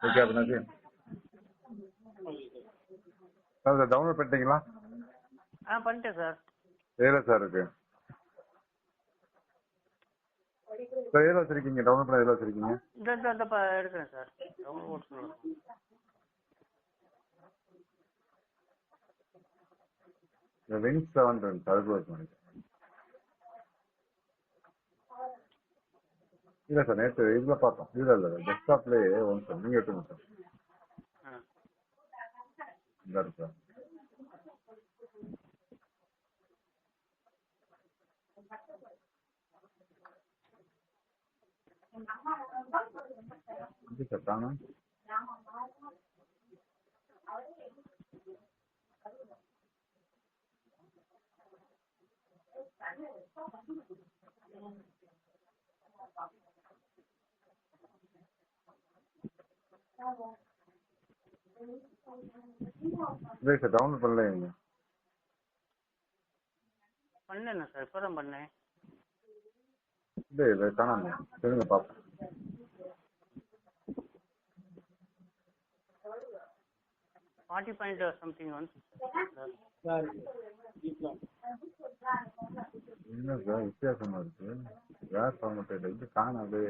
Okay அப்படின்னாச்சு sir sir download பண்ணிட்டீங்களா? பண்ணிட்டேன் sir. எதில் சார் இருக்கு சார்? எதில் வச்சிருக்கீங்க? டவுன்லோட் பண்ண எதில் வச்சிருக்கீங்க? இந்த எடுக்கிறேன் சார். டவுன்லோட் பண்ணுறேன். விங்ஸ் 7 அதுக்கு வச்சு நினைக்கிறேன். இல்லை சார் நேற்று இதில் பார்த்தோம். இதில் இல்லை டெஸ்க்டாப்லேயே ஒன்று சார் நீங்கள் எடுத்துங்க சார். இந்த இருக்கு சார். இது சார் தானே இல்லை சார் டவுன்லோட் பண்ணலைங்க. பண்ணேன் சார், இப்போ தான் பண்ணேன். இல்லை இல்லை காணாம சரிங்க பார்ப்போம். something once. என்ன சார் வித்தியாசமா இருக்கு? வேர் ஃபார்மேட் இது காணாது.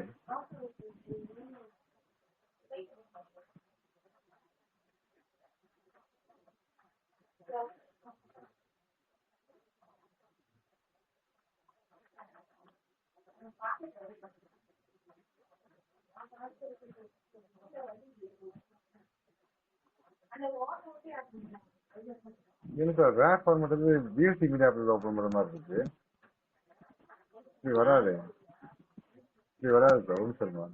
எனக்கு ரேக் ஃபார்மேட் வந்து பிஎஸ்சி மீடியா ஓப்பன் பண்ணுற மாதிரி இருக்கு. இப்படி வராது, இப்படி வராது சார். ஒன்று சொல்லுங்க.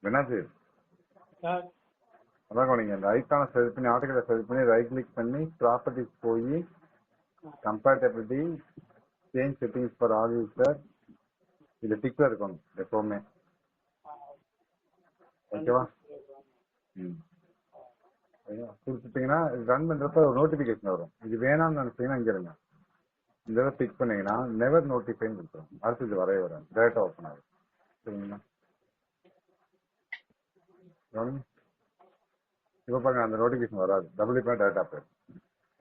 என்னாச்சு? அதான் நீங்கள் அந்த ஐக்கானை செலக்ட் பண்ணி ஆர்டிகலை செலக்ட் பண்ணி ரைட் கிளிக் பண்ணி ப்ராப்பர்ட்டிஸ் போய் compatibility change settings for all user இது டிக்ல இருக்கணும் எப்போவுமே. ஓகேவா? கொடுத்துட்டீங்கன்னா ரன் பண்ணுறப்ப ஒரு நோட்டிஃபிகேஷன் வரும். இது வேணாம்னு நினச்சிங்கன்னா இங்கே இருங்க. இந்த இதை பிக் பண்ணீங்கன்னா நெவர் நோட்டிஃபைன்னு கொடுத்துரும். அடுத்து இது வரவே வராது, டேரெக்டாக ஓப்பன் ஆகும். சரிங்களா? இப்போ பாருங்க அந்த நோட்டிஃபிகேஷன் வராது. டபுள் பண்ண டேரெக்டாக போயிடும்.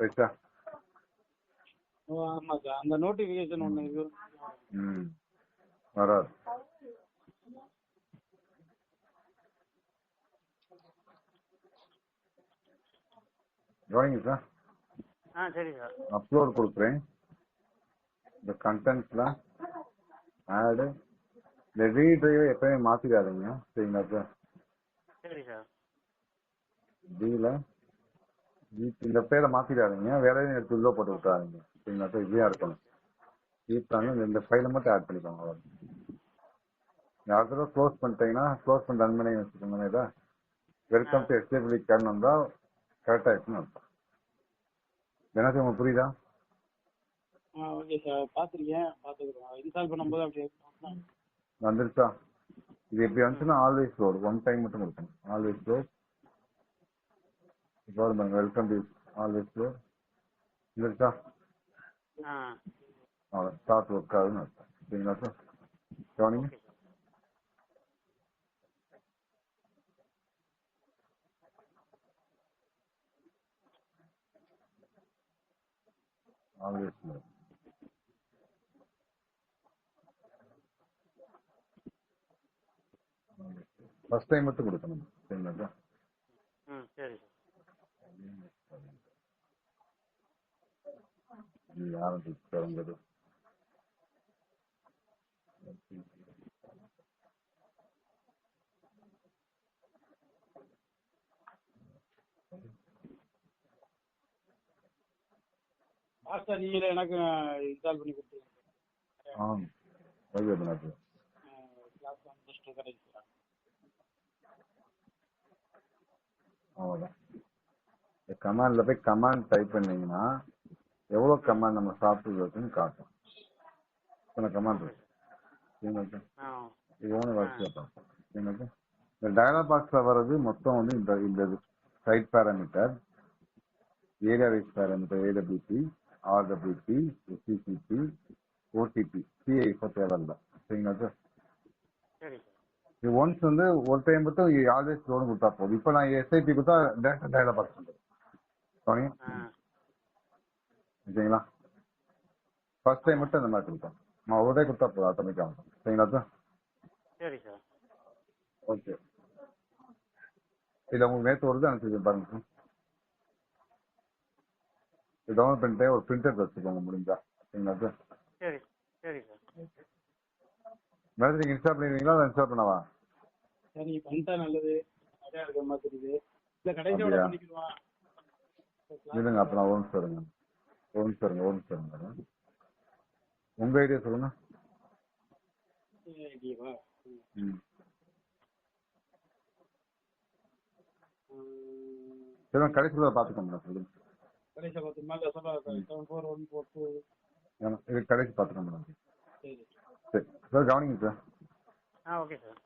ரைட்டா? ஆமா சார், அந்த நோட்டிஃபிகேஷன் ஒன்று இது வராது. கவனிங்க சார். சரி சார். அப்லோட் கொடுக்குறேன். இந்த கண்டென்ட்ல ஆடு இந்த ரீட்ரைவை எப்பயுமே மாற்றிடாதீங்க. சரிங்களா சார்? சரி சார். டீல இந்த பேரை மாற்றிடாதீங்க. வேற எதுவும் எடுத்து உள்ள போட்டு விட்டுறாதீங்க. சரிங்களா சார்? இதுதான் இருக்கணும். ஈத்தாங்க இந்த ஃபைலை மட்டும் ஆட் பண்ணிக்கோங்க. அவ்வளோ யார் தடவை க்ளோஸ் பண்ணிட்டீங்கன்னா க்ளோஸ் பண்ணி ரன் பண்ணி வச்சுக்கோங்க. இதை வெல்கம் டு எஸ்டேபிளி கேன் வந்தால் கரெக்டாக இருக்குன்னு அர்த்தம். என்ன சார் உங்களுக்கு புரியுதா? ஓகே சார், பார்த்துருக்கேன், பார்த்துக்கிறோம். இன்ஸ்டால் பண்ணும்போது அப்படியே வந்துருச்சா? இது எப்படி வந்துச்சுன்னா ஆல்வேஸ் லோட் ஒன் டைம் மட்டும் கொடுக்கணும். Always load welcome to always load வந்துருச்சா? அவ்வளோ ஸ்டார்ட் ஒர்க் ஆகுதுன்னு அர்த்தம். சரிங்களா சார்? கவனிங்க. ஆல்வேஸ் லோட் ஃபர்ஸ்ட் டைம் மட்டும் கொடுக்கணும். சரிங்களா சார்? சரி சார். ஆரம்பிச்சு சார் நீங்களே எனக்கு இன்ஸ்டால் பண்ணி கொடுத்துருங்க. ஓகே பண்ணாச்சு. கிளாஸ் முடிச்சுட்டு கிடைக்கும் சார். அவ்வளோதான். கமாண்ட்ல போய் கமாண்ட் டைப் பண்ணீங்கன்னா எவ்வளவு ம் கமாண்ட் நம்ம சாஃப்ட்வேர் இருக்குன்னு காட்டும். இத்தனை கமாண்ட் ஓகே இருக்கு. சரிங்களா? ஆ இது ஒன்று ஆ வரிசையா பார்ப்போம். சரிங்களா? இந்த டயலாக் பாக்ஸ்ல வர்றது மொத்தம் வந்து இந்த side parameter, area wise parameter, AWP, RWP, CCP, ODP, CI இப்போ தேவையில்லை. சரிங்களா சார்? சரி சார் இது ஒன்ஸ் வந்து ஒரு டைம் மட்டும் ஆல்வேஸ் லோன் கொடுத்தா போதும். இப்போ நான் எஸ்ஐபி கொடுத்தா டேரக்டா டயலாக் பாக்ஸ் பண்ணுறேன். ஆ சரிங்களா? ஃபர்ஸ்ட் டைம் ஆமாம் மட்டும் இந்த மாதிரி கொடுத்தோம். நான் ஒரு டே கொடுத்தா போதும் ஆட்டோமேட்டிக்காக ஆகும். சரிங்களா சார்? சரி சார் ஓகே. இதில் உங்களுக்கு நேற்று வருது அனுப்பிச்சு பாருங்க சார். இது டவுன்லோட் பண்ணிட்டு ஒரு பிரிண்டர் வச்சுக்கோங்க முடிஞ்சா. சரிங்களா சார்? சரி சரி சார் மேடம் நீங்கள் இன்ஸ்டால் பண்ணிடுவீங்களா அதை இன்ஸ்டால் பண்ணவா? சார் நீங்க பண்ணிட்டா நல்லது. நிறையா இருக்கிற மாதிரி தெரியுது. இல்ல கடைசியோட அப்படியா? பண்ணிக்கிடுவான். இல்லைங்க அப்போ நான் ஒரு நிமிஷம் இருங்க. ஒரு நிமிஷம் இருங்க மேடம். உங்கள் ஐடியா சொல்லுங்க. ஐடியாவா? ம் சரி கடைசியில் பார்த்துக்கோங்க மேடம். சொல்லுங்க. கடைசியா பார்த்து மேல 74142. இது கடைசி பார்த்துக்கோங்க மேடம். சரி சரி சார் கவனிங்க சார். ஆ ஓகே சார்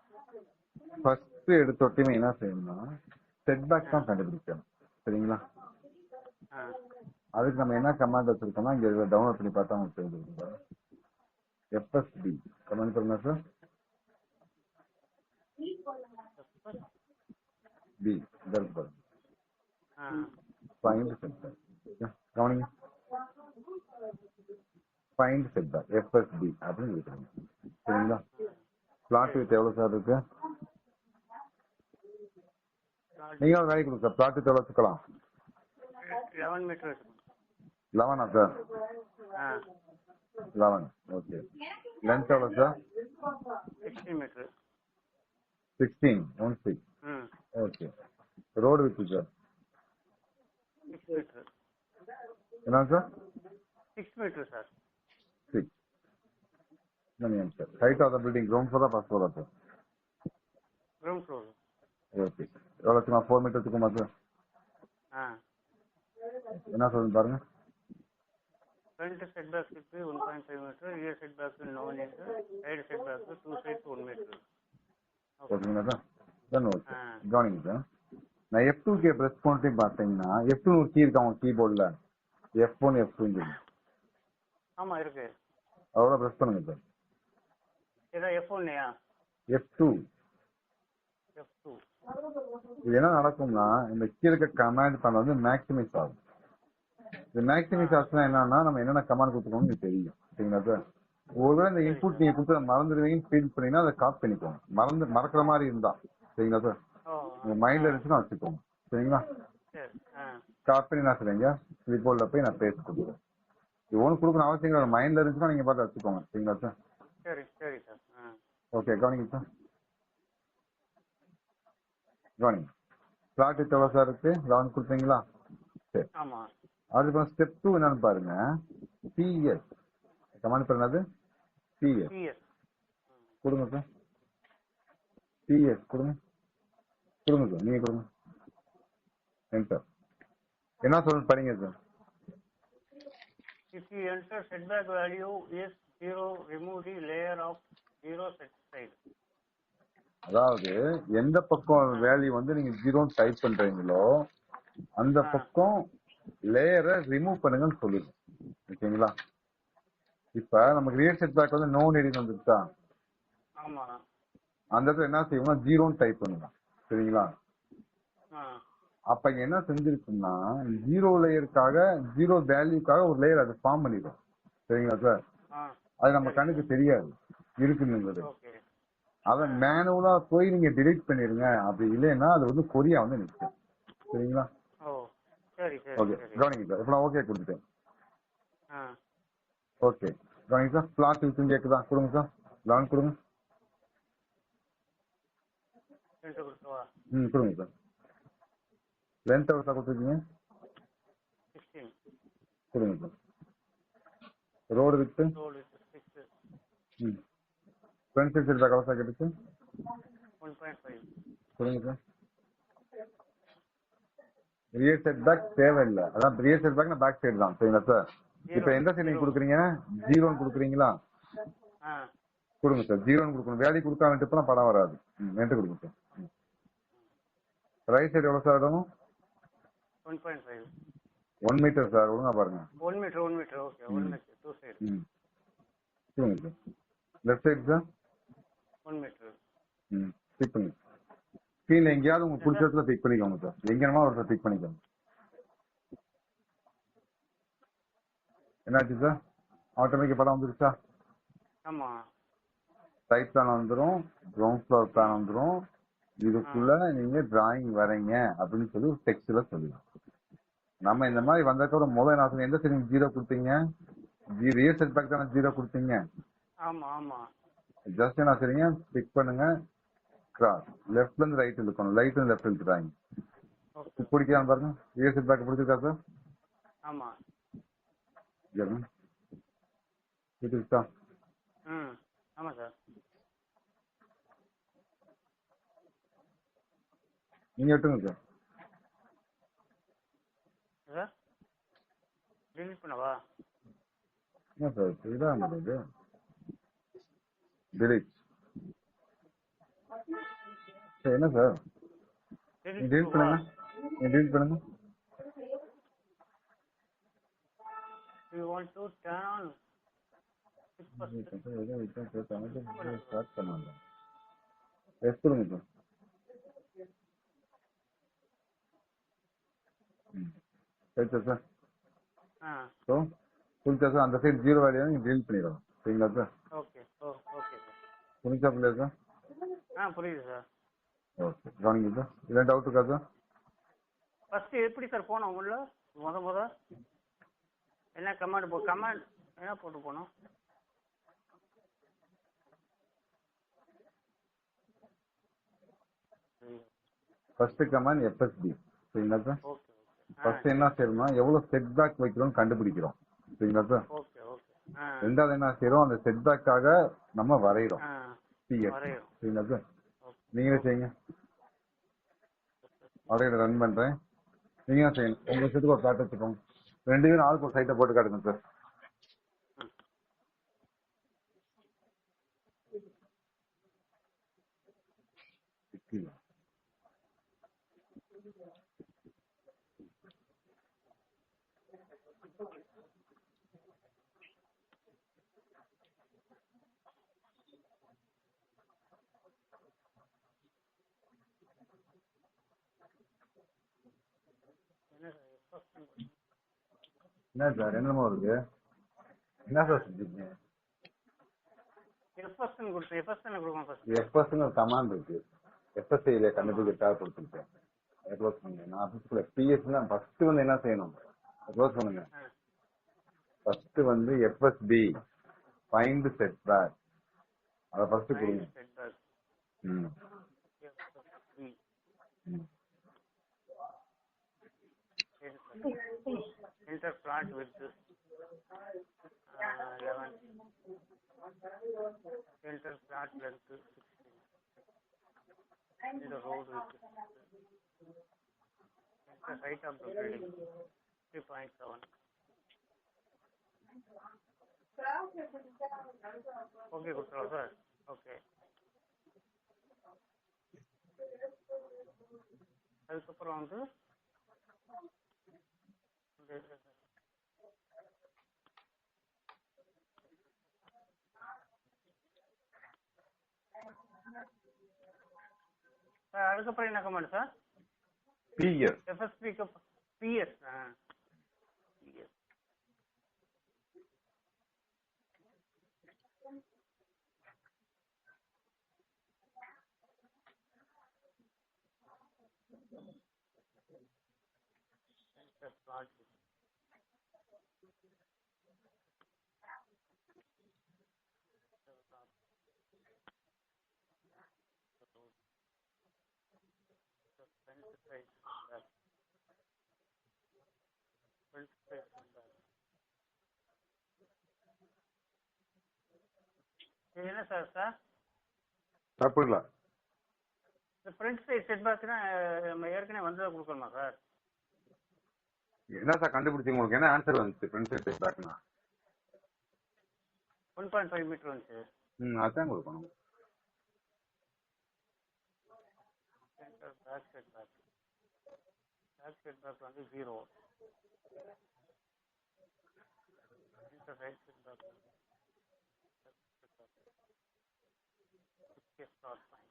ஃபர்ஸ்ட் எடுத்தோட்டையுமே என்ன செய்யணும்னா செட் பேக் ஆ தான் கண்டுபிடிக்கணும். சரிங்களா? ஆ அதுக்கு நம்ம என்ன கமாண்ட் வச்சிருக்கோம்னா இங்க டவுன்லோட் பண்ணி பார்த்தா உங்களுக்கு தெரிஞ்சுருக்கோம். எஃப்எஸ்பி கமாண்ட் பண்ணுங்க சார். எஃப்எஸ் பி இதற்கு பாருங்க. ஆ ஃபைண்ட் செட் பேக். கவனிங்க. ஃபைண்ட் செட் பேக் எஃப்எஸ்பி அப்படின்னு இருக்கிறீங்க. சரிங்களா? பிளாட் சரி வித் எவ்வளவு சார் இருக்கு? சார் நீங்க ஒரு வேலை கொடுங்க சார். பிளாட் வித் எவ்வளவு வச்சுக்கலாம்? 11 மீட்டர் வச்சுக்கணும் 11 சார்? ஆ 11 ஓகே. லென்த் எவ்வளவு சார்? 16 மீட்டர் 16 ம் okay. Road with sir 6 metre என்ன sir? 6 metre sir 6 sir. Height of the building ground ஃப்ளோரா ஃபர்ஸ்ட் ஃப்ளோரா சார்? Ground floor okay. எவ்வளோ வச்சுமா? 4 மீட்டர் வச்சுக்கோமா சார்? ஆ என்ன சொல்லுங்க பாருங்க. Front set back 1.5 metre, rear set back 9 metre, side set back 2 sides 1 metre. Okay ஓகேங்களா sir? Then okay. ஆ கவனிங்க சார். நான் F2 கே ப்ரெஸ் பண்ணிட்டு பார்த்தீங்கன்னா F2 ஒரு கீ இருக்கு அவங்க கீபோர்டில். F1 F2 ஆமாம் இருக்கு. அதோட ப்ரெஸ் பண்ணுங்க சார். ஏதோ F1யா F2 F2 இது என்ன நடக்கும்னா இந்த கீழே இருக்க கமாண்ட் பண்ண வந்து மேக்ஸிமைஸ் ஆகும். இந்த ஆ மேக்ஸிமைஸ் ஆச்சுன்னா என்னன்னா நம்ம என்னென்ன கமாண்ட் கொடுத்துருக்கோம்னு உங்களுக்கு தெரியும். சரிங்களா சார்? ஒருவேளை இந்த சரி இன்புட் சார் நீங்க கொடுத்து மறந்துடுவீங்கன்னு ஃபீல் பண்ணீங்கன்னா அதை காப்பி பண்ணிக்கோங்க. மறக்கிற மாதிரி இருந்தா. சரிங்களா சார்? ஓ உங்க ஆ மைண்ட்ல இருந்துச்சுன்னா வச்சுக்கோங்க. சரிங்களா? சரி ஆ காப்பி பண்ணி என்ன செய்றீங்க? கீபோர்டில் போய் நான் பேஸ்ட் கொடுக்குறேன். இது ஒன்று கொடுக்கணும் அவசியம் இல்லை. மைண்ட்ல இருந்துச்சுன்னா நீங்க பார்த்து வச்சுக்கோங்க. சரிங்களா சார்? சரி சரி சார் ஆ ஓகே கவனிங்க சார். கவனிங்க. பிளாட் எவ்வளோ சார் இருக்கு? 11 கொடுத்தீங்களா? சரி. ஆமாம் அதுக்கப்புறம் ஸ்டெப் 2 என்னன்னு பாருங்க. பிஎஸ் கமாண்ட் பண்ணது பிஎஸ் பிஎஸ் கொடுங்க சார். பிஎஸ் கொடுங்க சார். நீங்க கொடுங்க. என்டர். என்ன சொல்லுங்க படிங்க sir. If you enter setback value is 0, remove the layer of 0 set side. அதாவது எந்த பக்கம் ஆ வேல்யூ வந்து நீங்க 0 டைப் பண்றீங்களோ அந்த ஆ பக்கம் லேயரை ரிமூவ் பண்ணுங்கன்னு சொல்லுங்க. ஓகேங்களா? இப்ப நமக்கு ரியல் செட் பேக் வந்து நோன் எடிட் வந்துருச்சா? ஆமாம் அந்த இடத்துல என்ன செய்யணும்னா 0 டைப் பண்ணுங்க. சரிங்களா? ஆ அப்ப இங்க என்ன செஞ்சிருக்குன்னா 0 லேயருக்காக 0 வேல்யூக்காக ஒரு லேயர் அது ஃபார்ம் பண்ணிடும். சரிங்களா சார்? ஆ அது நம்ம சரி கண்ணுக்கு சார் தெரியாது இருக்குங்கிறது. ஓகே அதை ஆ மேனுவலா போய் நீங்க டிலீட் பண்ணிருங்க. அப்படி இல்லைன்னா அது வந்து கொரியா வந்து நிற்கும். சரிங்களா? ஓ சரி சரி ஓகே சரி கவனிங்க சார். இப்போ நான் ஓகே கொடுத்துட்டேன். ஆ ஓகே கவனிங்க சார். பிளாட் வித்துன்னு கேட்குதா? கொடுங்க சார். 11 கொடுங்க. ரெண்டு கொடுத்தவா கொடுங்க சார். லென்த் எவ்வளோ சார் கொடுத்துருக்கீங்க? 16 கொடுங்க sir. Road with roll with 6 front side set back எவ்வளோ சார் கேட்டுச்சு? 1.5 கொடுங்க சார். ரியர் செட் பேக் தேவையில்லை. அதான் ரியர் செட் பேக்னா பேக் சைடு தான். சரிங்களா சார்? இப்ப எந்த சைடு நீங்க கொடுக்குறீங்க? 0 கொடுக்குறீங்களா? கொடுங்க சார். 0 கொடுக்கணும். வேலை கொடுக்காம விட்டுப்பெல்லாம் படம் வராது. என்கிட்ட கொடுங்க சார். ரைட் சைடு எவ்வளவு சார் இடணும்? 1.5. 1 மீட்டர் சார். ஒழுங்கா பாருங்க. 1 மீட்டர் ஓகே. 1 metre 2 side. கொடுங்க sir. Left side sir 1 metre. Pick பண்ணி ஸ்க்ரீன்ல எங்கேயாவது உங்களுக்கு பிடிச்ச இடத்துல பிக் பண்ணிக்கோங்க சார். எங்கேயுமா ஒரு பிக் பண்ணிக்கோங்க. என்னாச்சு சார்? ஆட்டோமேட்டிக் படம் வந்துருச்சா? ஆமா. டைப் பிளான் வந்துடும், கிரவுண்ட் ஃப்ளோர் பிளான் வந்துடும். இதுக்குள்ள நீங்க டிராயிங் வரைங்க அப்படின்னு சொல்லி டெக்ஸ்ட்ல சொல்லுங்க. நம்ம இந்த மாதிரி வந்ததுக்கு முதல் நான் எந்த சைடு 0 கொடுத்தீங்க? ரியர் செட் பேக் தானே 0 கொடுத்தீங்க. ஆமா ஆமா. ஜஸ்ட் என்ன சரிங்க, பிக் பண்ணுங்க. கிராஸ் லெஃப்ட்ல இருந்து ரைட் இழுக்கணும், ரைட்ல இருந்து லெஃப்ட் இழுத்துறாங்க. பிடிக்காம பாருங்க. ரியர் செட் பேக் பிடிச்சிருக்கா சார்? ஆமா. பிடிச்சிருக்கா? ஆமா சார். நீங்க விட்டுங்க சார். சார் டிலீட் பண்ணவா? என்ன சார் இதுதான் நடக்குது? டிலீட். சரி என்ன சார்? நீங்க டிலீட் பண்ணுங்க. நீங்க டிலீட் பண்ணுங்க. You want to turn on 6%. Start பண்ணாங்க. எஸ் கொடுங்க சார். சரிச்சா சார்? ஸோ புரிஞ்சா சார்? அந்த சைடு 0 வேலையை நீங்கள் டிலீட் பண்ணிடலாம். சரிங்களா சார்? Okay sir. புரிஞ்சா பிள்ளையா சார்? புரியுது சார். ஓகே கவனிங்க சார். இதான் டவுட் இருக்கா சார்? ஃபர்ஸ்ட் எப்படி சார் போனோம் உள்ள? முத என்ன கமாண்ட் என்ன போட்டு போனோம்? First command FSB. சரிங்களா சார்? ஓகே. ஃபர்ஸ்ட் என்ன செய்யறோம்னா எவ்வளவு செட் பேக் வைக்கிறோம் கண்டுபிடிக்கிறோம். சரிங்களா சார்? ஓகே. ரெண்டாவது என்ன செய்யறோம், அந்த செட் பேக்காக நம்ம வரைகிறோம். சரிங்களா சார்? நீங்களே செய்யுங்க. அப்படியே ரன் பண்றேன். நீங்க தான் செய்யணும். உங்க செட்டுக்கு ஒரு பிளாட் வச்சுக்கோங்க. 2 பேரும் ஆளுக்கு ஒரு சைட்டை போட்டு காட்டுங்க சார். என்ன சார் என்னமோ இருக்கு? என்ன சார் செஞ்சீங்க? எஃப்எஸ்ன்னு ஒரு கமாண்ட் இருக்கு. எஃப்எஸ்ஐல கண்டுபிடிக்க கொடுத்துருக்கேன். க்ளோஸ் பண்ணுங்க. நான் பிஎஸ் தான் ஃபர்ஸ்ட் வந்து என்ன செய்யணும்? க்ளோஸ் பண்ணுங்க. ஃபர்ஸ்ட் வந்து எஃப்எஸ்பி ஃபைண்ட் செட் பேக். அத ஃபர்ஸ்ட் கொடுங்க. Enter plot with 11. Enter plot length 16. Enter the road with 16. Enter height of the building 3.7. Okay, good sir. Okay. அதுக்கப்புறம் வந்து அதுக்கப்புறம் என்ன command sir? BS. FSB BS. என்ன sir தப்பு இல்ல. ஃப்ரண்ட் சைடு செட் பேக்னா நம்ம ஏற்கனவே வந்ததை கொடுக்கணுமா சார்? என்ன சார் கண்டுபிடிச்சீங்க? உங்களுக்கு என்ன ஆன்சர் வந்துச்சு ஃப்ரண்ட் சைடு செட் பேக்னா? 1.5 மீட்டர் வந்துச்சு. அதான் கொடுக்கணும். பேக் செட் பேக் வந்து 0. Right set back start point.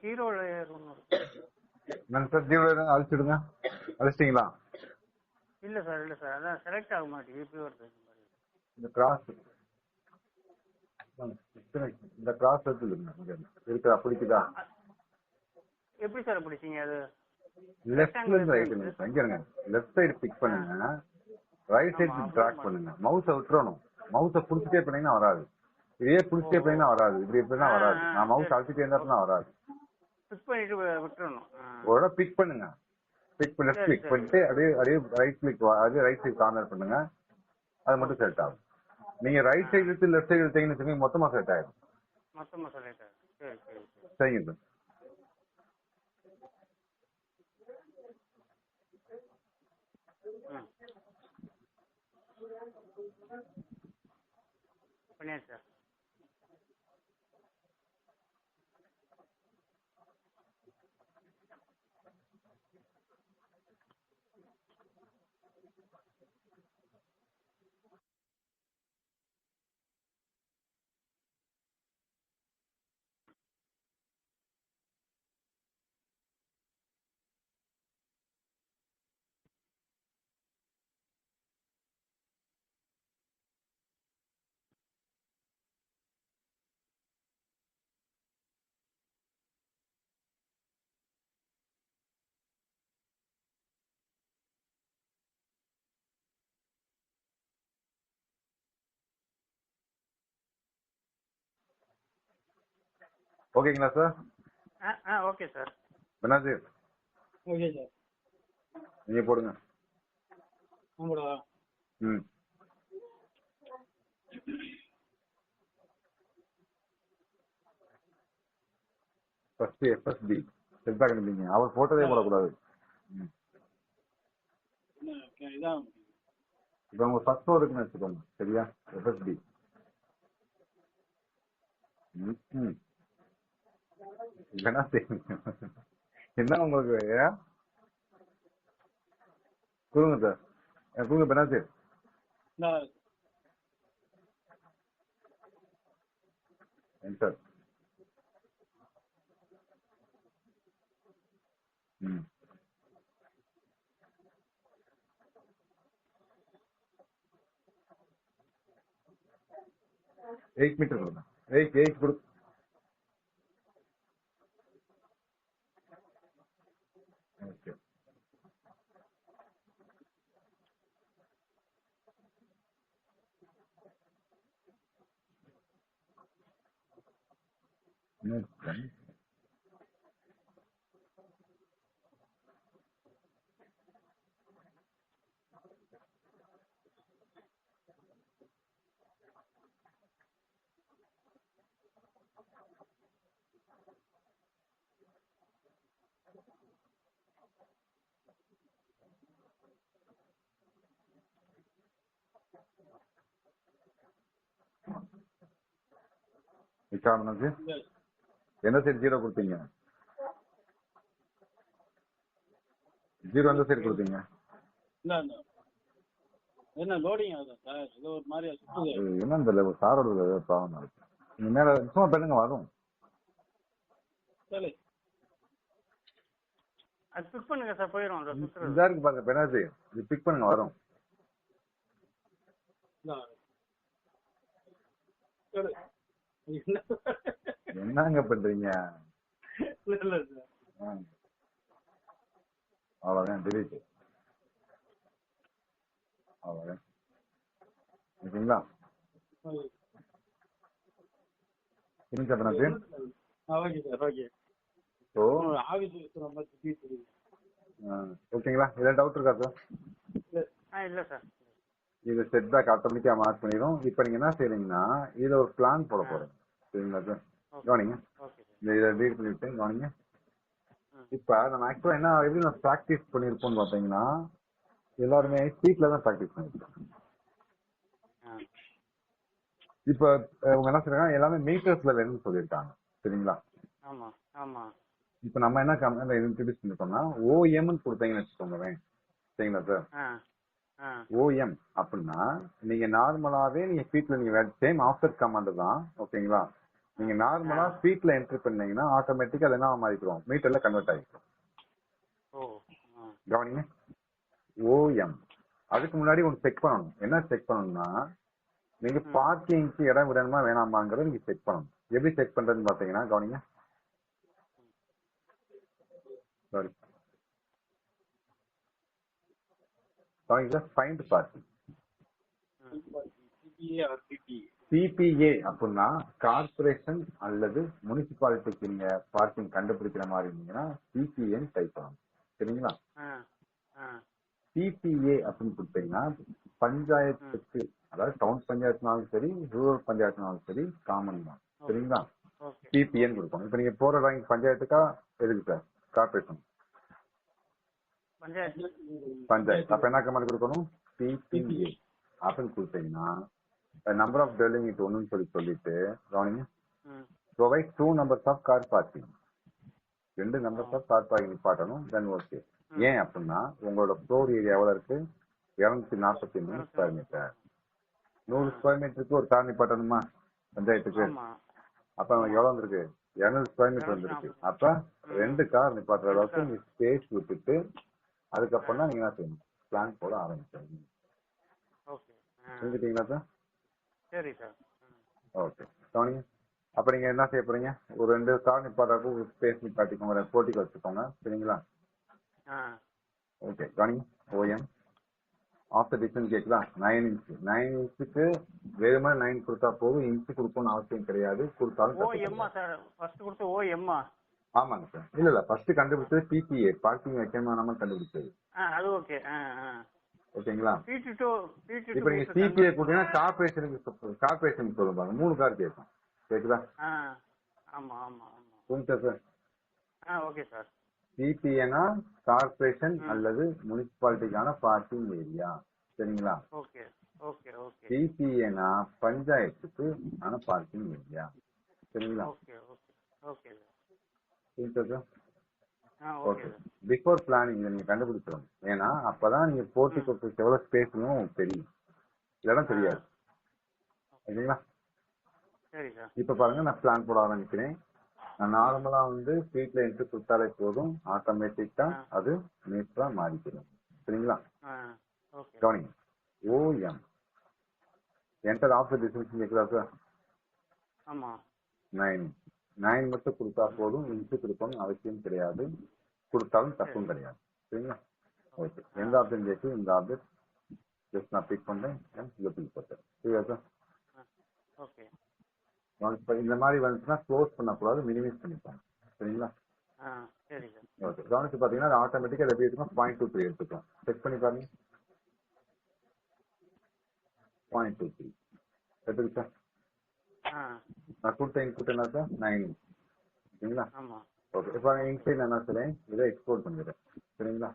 Zero layer ஒன்று இருக்கு. என்னங்க சார் ஜீரோ அழிச்சிடுங்க. அழிச்சிட்டீங்களா? இல்ல சார் அதான் செலக்ட் ஆக மாட்டேங்குது. எப்படி வருது இந்த கிராஸ் இந்த கிராஸ் இருக்கா பிடிக்குதா? எப்படி சார் பிடிச்சிங்க? அது லெஃப்ட்ல இருந்து ரைட் இங்க இருங்க. லெஃப்ட் சைடு பிக் பண்ணுங்க, ரைட் சைடு ட்ராக் பண்ணுங்க. மவுஸை விட்டுறணும். மவுஸை புடிச்சிட்டே பண்ணீங்கன்னா வராது. இதே புடிச்சிட்டே பண்ணீங்கன்னா வராது. இப்படி எப்படின்னா வராது. நான் மவுஸ் அழிச்சிட்டே இருந்தா வராது. பிக் பண்ணிட்டு விட்டுறணும். ஒரு பிக் பண்ணுங்க. லெஃப்ட் கிளிக் பண்ணிட்டு அப்படியே ரைட் கிளிக், அதே ரைட் சைடு கார்னர் பண்ணுங்க. அது மட்டும் செலக்ட் ஆகும். நீங்க ரைட் சைடு எடுத்து லெஃப்ட் சைடு எடுத்தீங்கன்னு மொத்தமா செலக்ட் ஆயிடும். மொத்தமா செலக்ட் ஆகும். சரி சரிங்க. பண்ணியாச்சு சார். ஓகேங்களா sir? Okay sir. Benazir okay sir. நீங்க போடுங்க. போடவா? ஃபர்ஸ்ட் எஃப்எஸ்டி செட் பேக் அனுப்பிங்க. அவர் போட்டதே போடக்கூடாது. இதான் இப்போ உங்க ஃபர்ஸ்ட் ஃப்ளோர் இருக்குன்னு வச்சுக்கோங்க. சரியா? எஃப்எஸ்டி என்ன உங்களுக்கு கொடுங்க சார். கொடுங்க பெனாசிர். சார் 8 மீட்டர் கொடுங்க. 8 கொடு. ஓகே. என்ன சைடு 0 கொடுத்தீங்க? 0 எந்த சைடு கொடுத்தீங்க? என்ன லோடிங் ஆகுதா சார்? ஏதோ ஒரு மாதிரி சுத்துது. என்னன்னு தெரியல. சாரோட ப்ராப்ளம் இருக்கு. நீங்க மேல சும்மா பண்ணுங்க வரும். சரி அது பிக் பண்ணுங்க சார். போயிடும். அந்த சுத்துறது இதா இருக்கு பாருங்க பெனாசி. இது பிக் பண்ணுங்க வரும். என்னங்க பண்றீங்க? இல்ல சார் அவ்வளோதான் delete. அவ்வளோதான். ஓகேங்களா? புரிஞ்சா பண்ணது? Okay sir okay. So office இருக்கிற மாதிரி தெரியுது. ஓகேங்களா? இதில் டவுட் இருக்கா சார்? இல்லை சார். இது செட் பேக் ஆட்டோமேட்டிக்காக மார்க் பண்ணிடும். இப்போ நீங்கள் என்ன செய்றீங்கன்னா இதில் ஒரு பிளான் போட போகிறீங்க. சரிங்களா சார்? கவனிங்க. இதை ரீட் பண்ணிவிட்டு கவனிங்க. இப்போ நம்ம ஆக்சுவலாக என்ன எப்படி நம்ம ப்ராக்டிஸ் பண்ணியிருப்போம்னு பார்த்தீங்கன்னா எல்லாருமே ஸ்பீட்ல தான் ப்ராக்டிஸ் பண்ணியிருப்போம். இப்போ அவங்க என்ன சொல்றாங்க எல்லாமே மீட்டர்ஸ்ல வேணும்னு சொல்லியிருக்காங்க. சரிங்களா? ஆமா ஆமா. இப்போ நம்ம என்ன இன்ட்ரடியூஸ் பண்ணிருக்கோம்னா ஓஎம்னு கொடுத்தீங்கன்னு வச்சுக்கோங்களேன். சரிங்களா சார்? ஓஎம் அப்படின்னா நீங்க நார்மலாவே நீங்க ஸ்பீட்ல நீங்க சேம் ஆஃப்செட் கமாண்ட் தான். ஓகேங்களா? நீங்க நார்மலா ஸ்பீட்ல என்ட்ரி பண்ணீங்கன்னா ஆட்டோமேட்டிக்கா அது என்ன மாறிக்கிறோம், மீட்டர்ல கன்வெர்ட் ஆகிக்கிறோம். கவனிங்க. ஓஎம் அதுக்கு முன்னாடி ஒன்று செக் பண்ணணும். என்ன செக் பண்ணணும்னா நீங்க பார்க்கிங்க்கு இடம் விடணுமா வேணாமாங்கிறத நீங்க செக் பண்ணணும். எப்படி செக் பண்றதுன்னு பாத்தீங்கன்னா கவனிங்க. சாரி கவனிங்க சார். Find parking. சிபிஏ அப்படின்னா கார்பரேஷன் அல்லது முனிசிபாலிட்டிக்கு நீங்க பார்க்கிங் கண்டுபிடிக்கிற மாதிரி இருந்தீங்கன்னா சிபிஏன்னு டைப் பண்ணணும். சரிங்களா? சிபிஏ அப்படின்னு கொடுத்தீங்கன்னா பஞ்சாயத்துக்கு, அதாவது டவுன் பஞ்சாயத்துனாலும் சரி ரூரல் பஞ்சாயத்துனாலும் சரி காமன் தான். சரிங்களா? சிபிஏன்னு கொடுக்கணும். இப்ப நீங்க போற பஞ்சாயத்துக்கா எதுக்கு சார்? கார்பரேஷன் பஞ்சாயத்து. அப்ப என்ன கமெண்ட் கொடுக்கணும்? சிபிஏ அப்படின்னு கொடுத்தீங்கன்னா நம்பர் ஆஃப் டெல்லிங் இது ஒண்ணுன்னு சொல்லிட்டு கவனிங்க. Provide 2 numbers of car parking. 2 numbers of car parking நிப்பாட்டணும். Then okay. ஏன் அப்படின்னா உங்களோட ஃப்ளோர் ஏரியா எவ்வளவு இருக்கு? 243 ஸ்கொயர் மீட்டர். 100 ஸ்கொயர் மீட்டருக்கு ஒரு கார் நிப்பாட்டணுமா பஞ்சாயத்துக்கு? அப்ப நமக்கு எவ்வளவு வந்திருக்கு? 200 ஸ்கொயர் மீட்டர் வந்திருக்கு. அப்ப 2 கார் நிப்பாட்டுற அளவுக்கு நீங்க ஸ்பேஸ் விட்டுட்டு அதுக்கப்புறம் தான் நீங்க என்ன செய்யணும், பிளான் போட ஆரம்பிக்கணும். புரிஞ்சுட்டீங்களா சார்? சரி சார். ஓகே. கவனிங்க. அப்ப நீங்க என்ன செய்ய போறீங்க? ஒரு 2 கார் நிப்பாட்டுறதுக்கு ஒரு ஸ்பேஸ் நிப்பாட்டிக்கோங்க, போட்டிக்கு வச்சுக்கோங்க. சரிங்களா? ஓகே. கவனிங்க. ஓஎம் ஆஃப்டர் டிஸ்டன்ஸ் கேட்குதா? 9 inch. 9 inchக்கு வேறுமா 9 கொடுத்தா போதும், இன்ச்சு கொடுக்கணும்னு அவசியம் கிடையாது. கொடுத்தாலும் ஆமாங்க சார். இல்ல ஃபர்ஸ்ட் கண்டுபிடிச்சது பிபிஏ, பார்க்கிங் வைக்கணுமா நம்ம கண்டுபிடிச்சது. அது ஓகே. ஓகேங்களா? இப்ப நீங்க சிபிஏ கொடுத்தீங்கன்னா கார்பரேஷனுக்கு சொல்லுங்க. 3 கார் கேட்கும். கேக்குதா? ஆமா ஆமா ஆமா. புரிஞ்சா சார்? Okay sir. சிபிஏனா கார்பரேஷன் அல்லது முனிசிபாலிட்டிக்கான பார்க்கிங் ஏரியா. சரிங்களா? Okay okay okay. சிபிஏனா பஞ்சாயத்துக்கு ஆன பார்க்கிங் ஏரியா. சரிங்களா? Okay okay okay. புரிஞ்சா சார்? ஓகே. பிஃபோர் பிளானிங் நீங்க கண்டுபிடிச்சிடணும். ஏன்னா அப்பதான் நீங்க போர்ட்டிக்கு எவ்வளவு ஸ்பேஸ்னு உங்களுக்கு தெரியும். இதெல்லாம் தெரியாது. ஓகேங்களா? இப்ப பாருங்க, நான் பிளான் போட ஆரம்பிக்கிறேன். நான் நார்மலா ஸ்ட்ரீட்ல என்ட்ரி கொடுத்தாலே போதும், ஆட்டோமேட்டிக்கா அது மீட்டரா மாறிக்கிறோம். சரிங்களா? கவனிங்க. ஓஎம் என்டர் ஆஃப்டர் டிஸ்டன்ஸ் கேக்குதா சார்? 9 மட்டும் கொடுத்தா போதும், இன்ச்சு கொடுக்கணும் அவசியம் கிடையாது. கொடுத்தாலும் தப்பும் கிடையாது. சரிங்களா? ஓகே. எந்த ஆப்ஷன் கேட்டு இந்த ஆப்ஜெக்ட் ஜஸ்ட் நான் பிக் பண்றேன். போட்டேன். சரியா சார்? ஓகே. இந்த மாதிரி வந்துச்சுன்னா க்ளோஸ் பண்ணக்கூடாது, மினிமைஸ் பண்ணிப்பாங்க. சரிங்களா? ஓகே. கவனிச்சு பாத்தீங்கன்னா ஆட்டோமேட்டிக்கா எப்படி இருக்கும்? 0.23 எடுத்துக்கலாம். செக் பண்ணி பாருங்க. 0.23 எடுத்துக்கிட்டா நான் கொடுத்த இன்புட் என்ன சார்? 9. சரிங்களா? ஓகே. இப்போ இன்சைட் என்ன சொல்றேன், இதை எக்ஸ்போர்ட் பண்ணிடுறேன். சரிங்களா?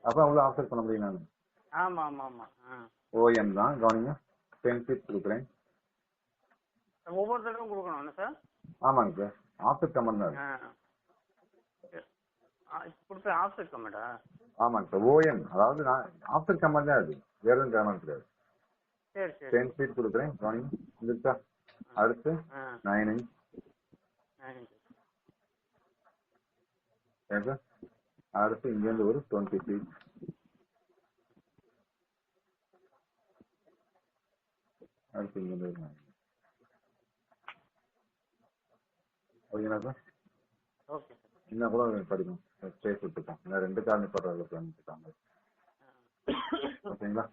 அப்ப அவ்வளவு ஆஃபர் பண்ண முடியும் நான். ஆமா ஆமா ஆமா. ஓஎம் தான். கவனிங்க. 10 feet கொடுக்குறேன். ஒவ்வொரு தடவையும் கொடுக்கணும் சார்? ஆமாங்க சார். ஆஃப்செட் கமெண்ட் தான். கொடுத்த ஆஃப்செட் கமெண்டா? ஆமாங்க சார். ஓஎம் அதாவது நான் ஆஃப்செட் கமெண்ட் தான். அது வேற எதுவும் கமெண்ட் கிடையாது. சரி சரி. 10 feet கொடுக்குறேன். கவனிங்க. இருக்கா? அடுத்து 9 inch. அடுத்து இங்க இருந்து ஒரு 20 feet. அடுத்து இங்க இருந்து ஓகேங்களா சார்? Okay sir. இன்னும் கூட படிக்கும் ஸ்பேஸ் விட்டுருக்கோம். இன்னும் 2 கார்னர் போடுற அளவுக்கு வந்துருக்காங்க. ஓகேங்களா?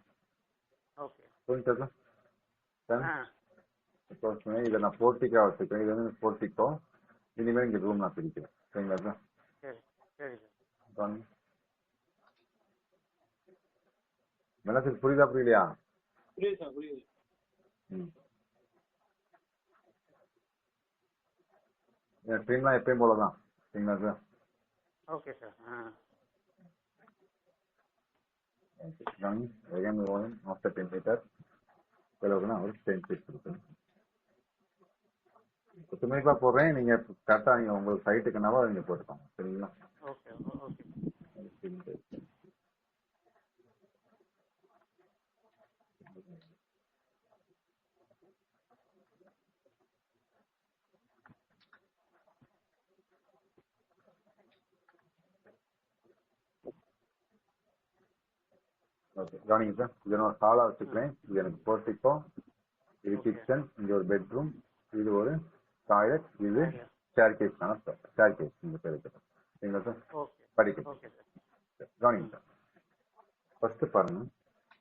ஓகே. புரிஞ்சது? ஆ இப்போ இதை நான் போர்ட்டிக்கா வச்சுருக்கேன். இது வந்து போர்ட்டிக்கோ. இனிமேல் இங்கே ரூம் நான் பிரிக்கிறேன். சரிங்களா சார்? சரி சரி சார். வாங்க. மெலத்துக்கு புரியுதா புரியலையா? புரியுது சார், புரியுது. ம். என் ஸ்ட்ரீம்லாம் எப்பயும் போல தான். சரிங்களா சார்? Okay sir. ஆ Running again going after 10 meters. நான் ஒரு 10 feet கொடுக்குறேன். சுமைப்பா போடுறேன். நீங்க கரெக்டா நீங்க உங்களுக்கு சைட்டுக்கு என்னவோ நீங்க போட்டுக்கோங்க. சரிங்களா? Okay okay. ஓகே கவனிங்க சார். இதை நான் ஹாலா வச்சுக்கிறேன். இது எனக்கு போர்ட்டிக்கோ, இது Okay. கிச்சன், இங்க ஒரு பெட்ரூம், இது ஒரு டாய்லெட், இது Area. ஸ்டேர்கேஸ்க்கான ஸ்டேர்கேஸ் இந்த பேர் இருக்குது. சரிங்களா சார்? ஓகே படிக்கணும். Okay sir. கவனிங்க சார். ஃபர்ஸ்ட் பாருங்க,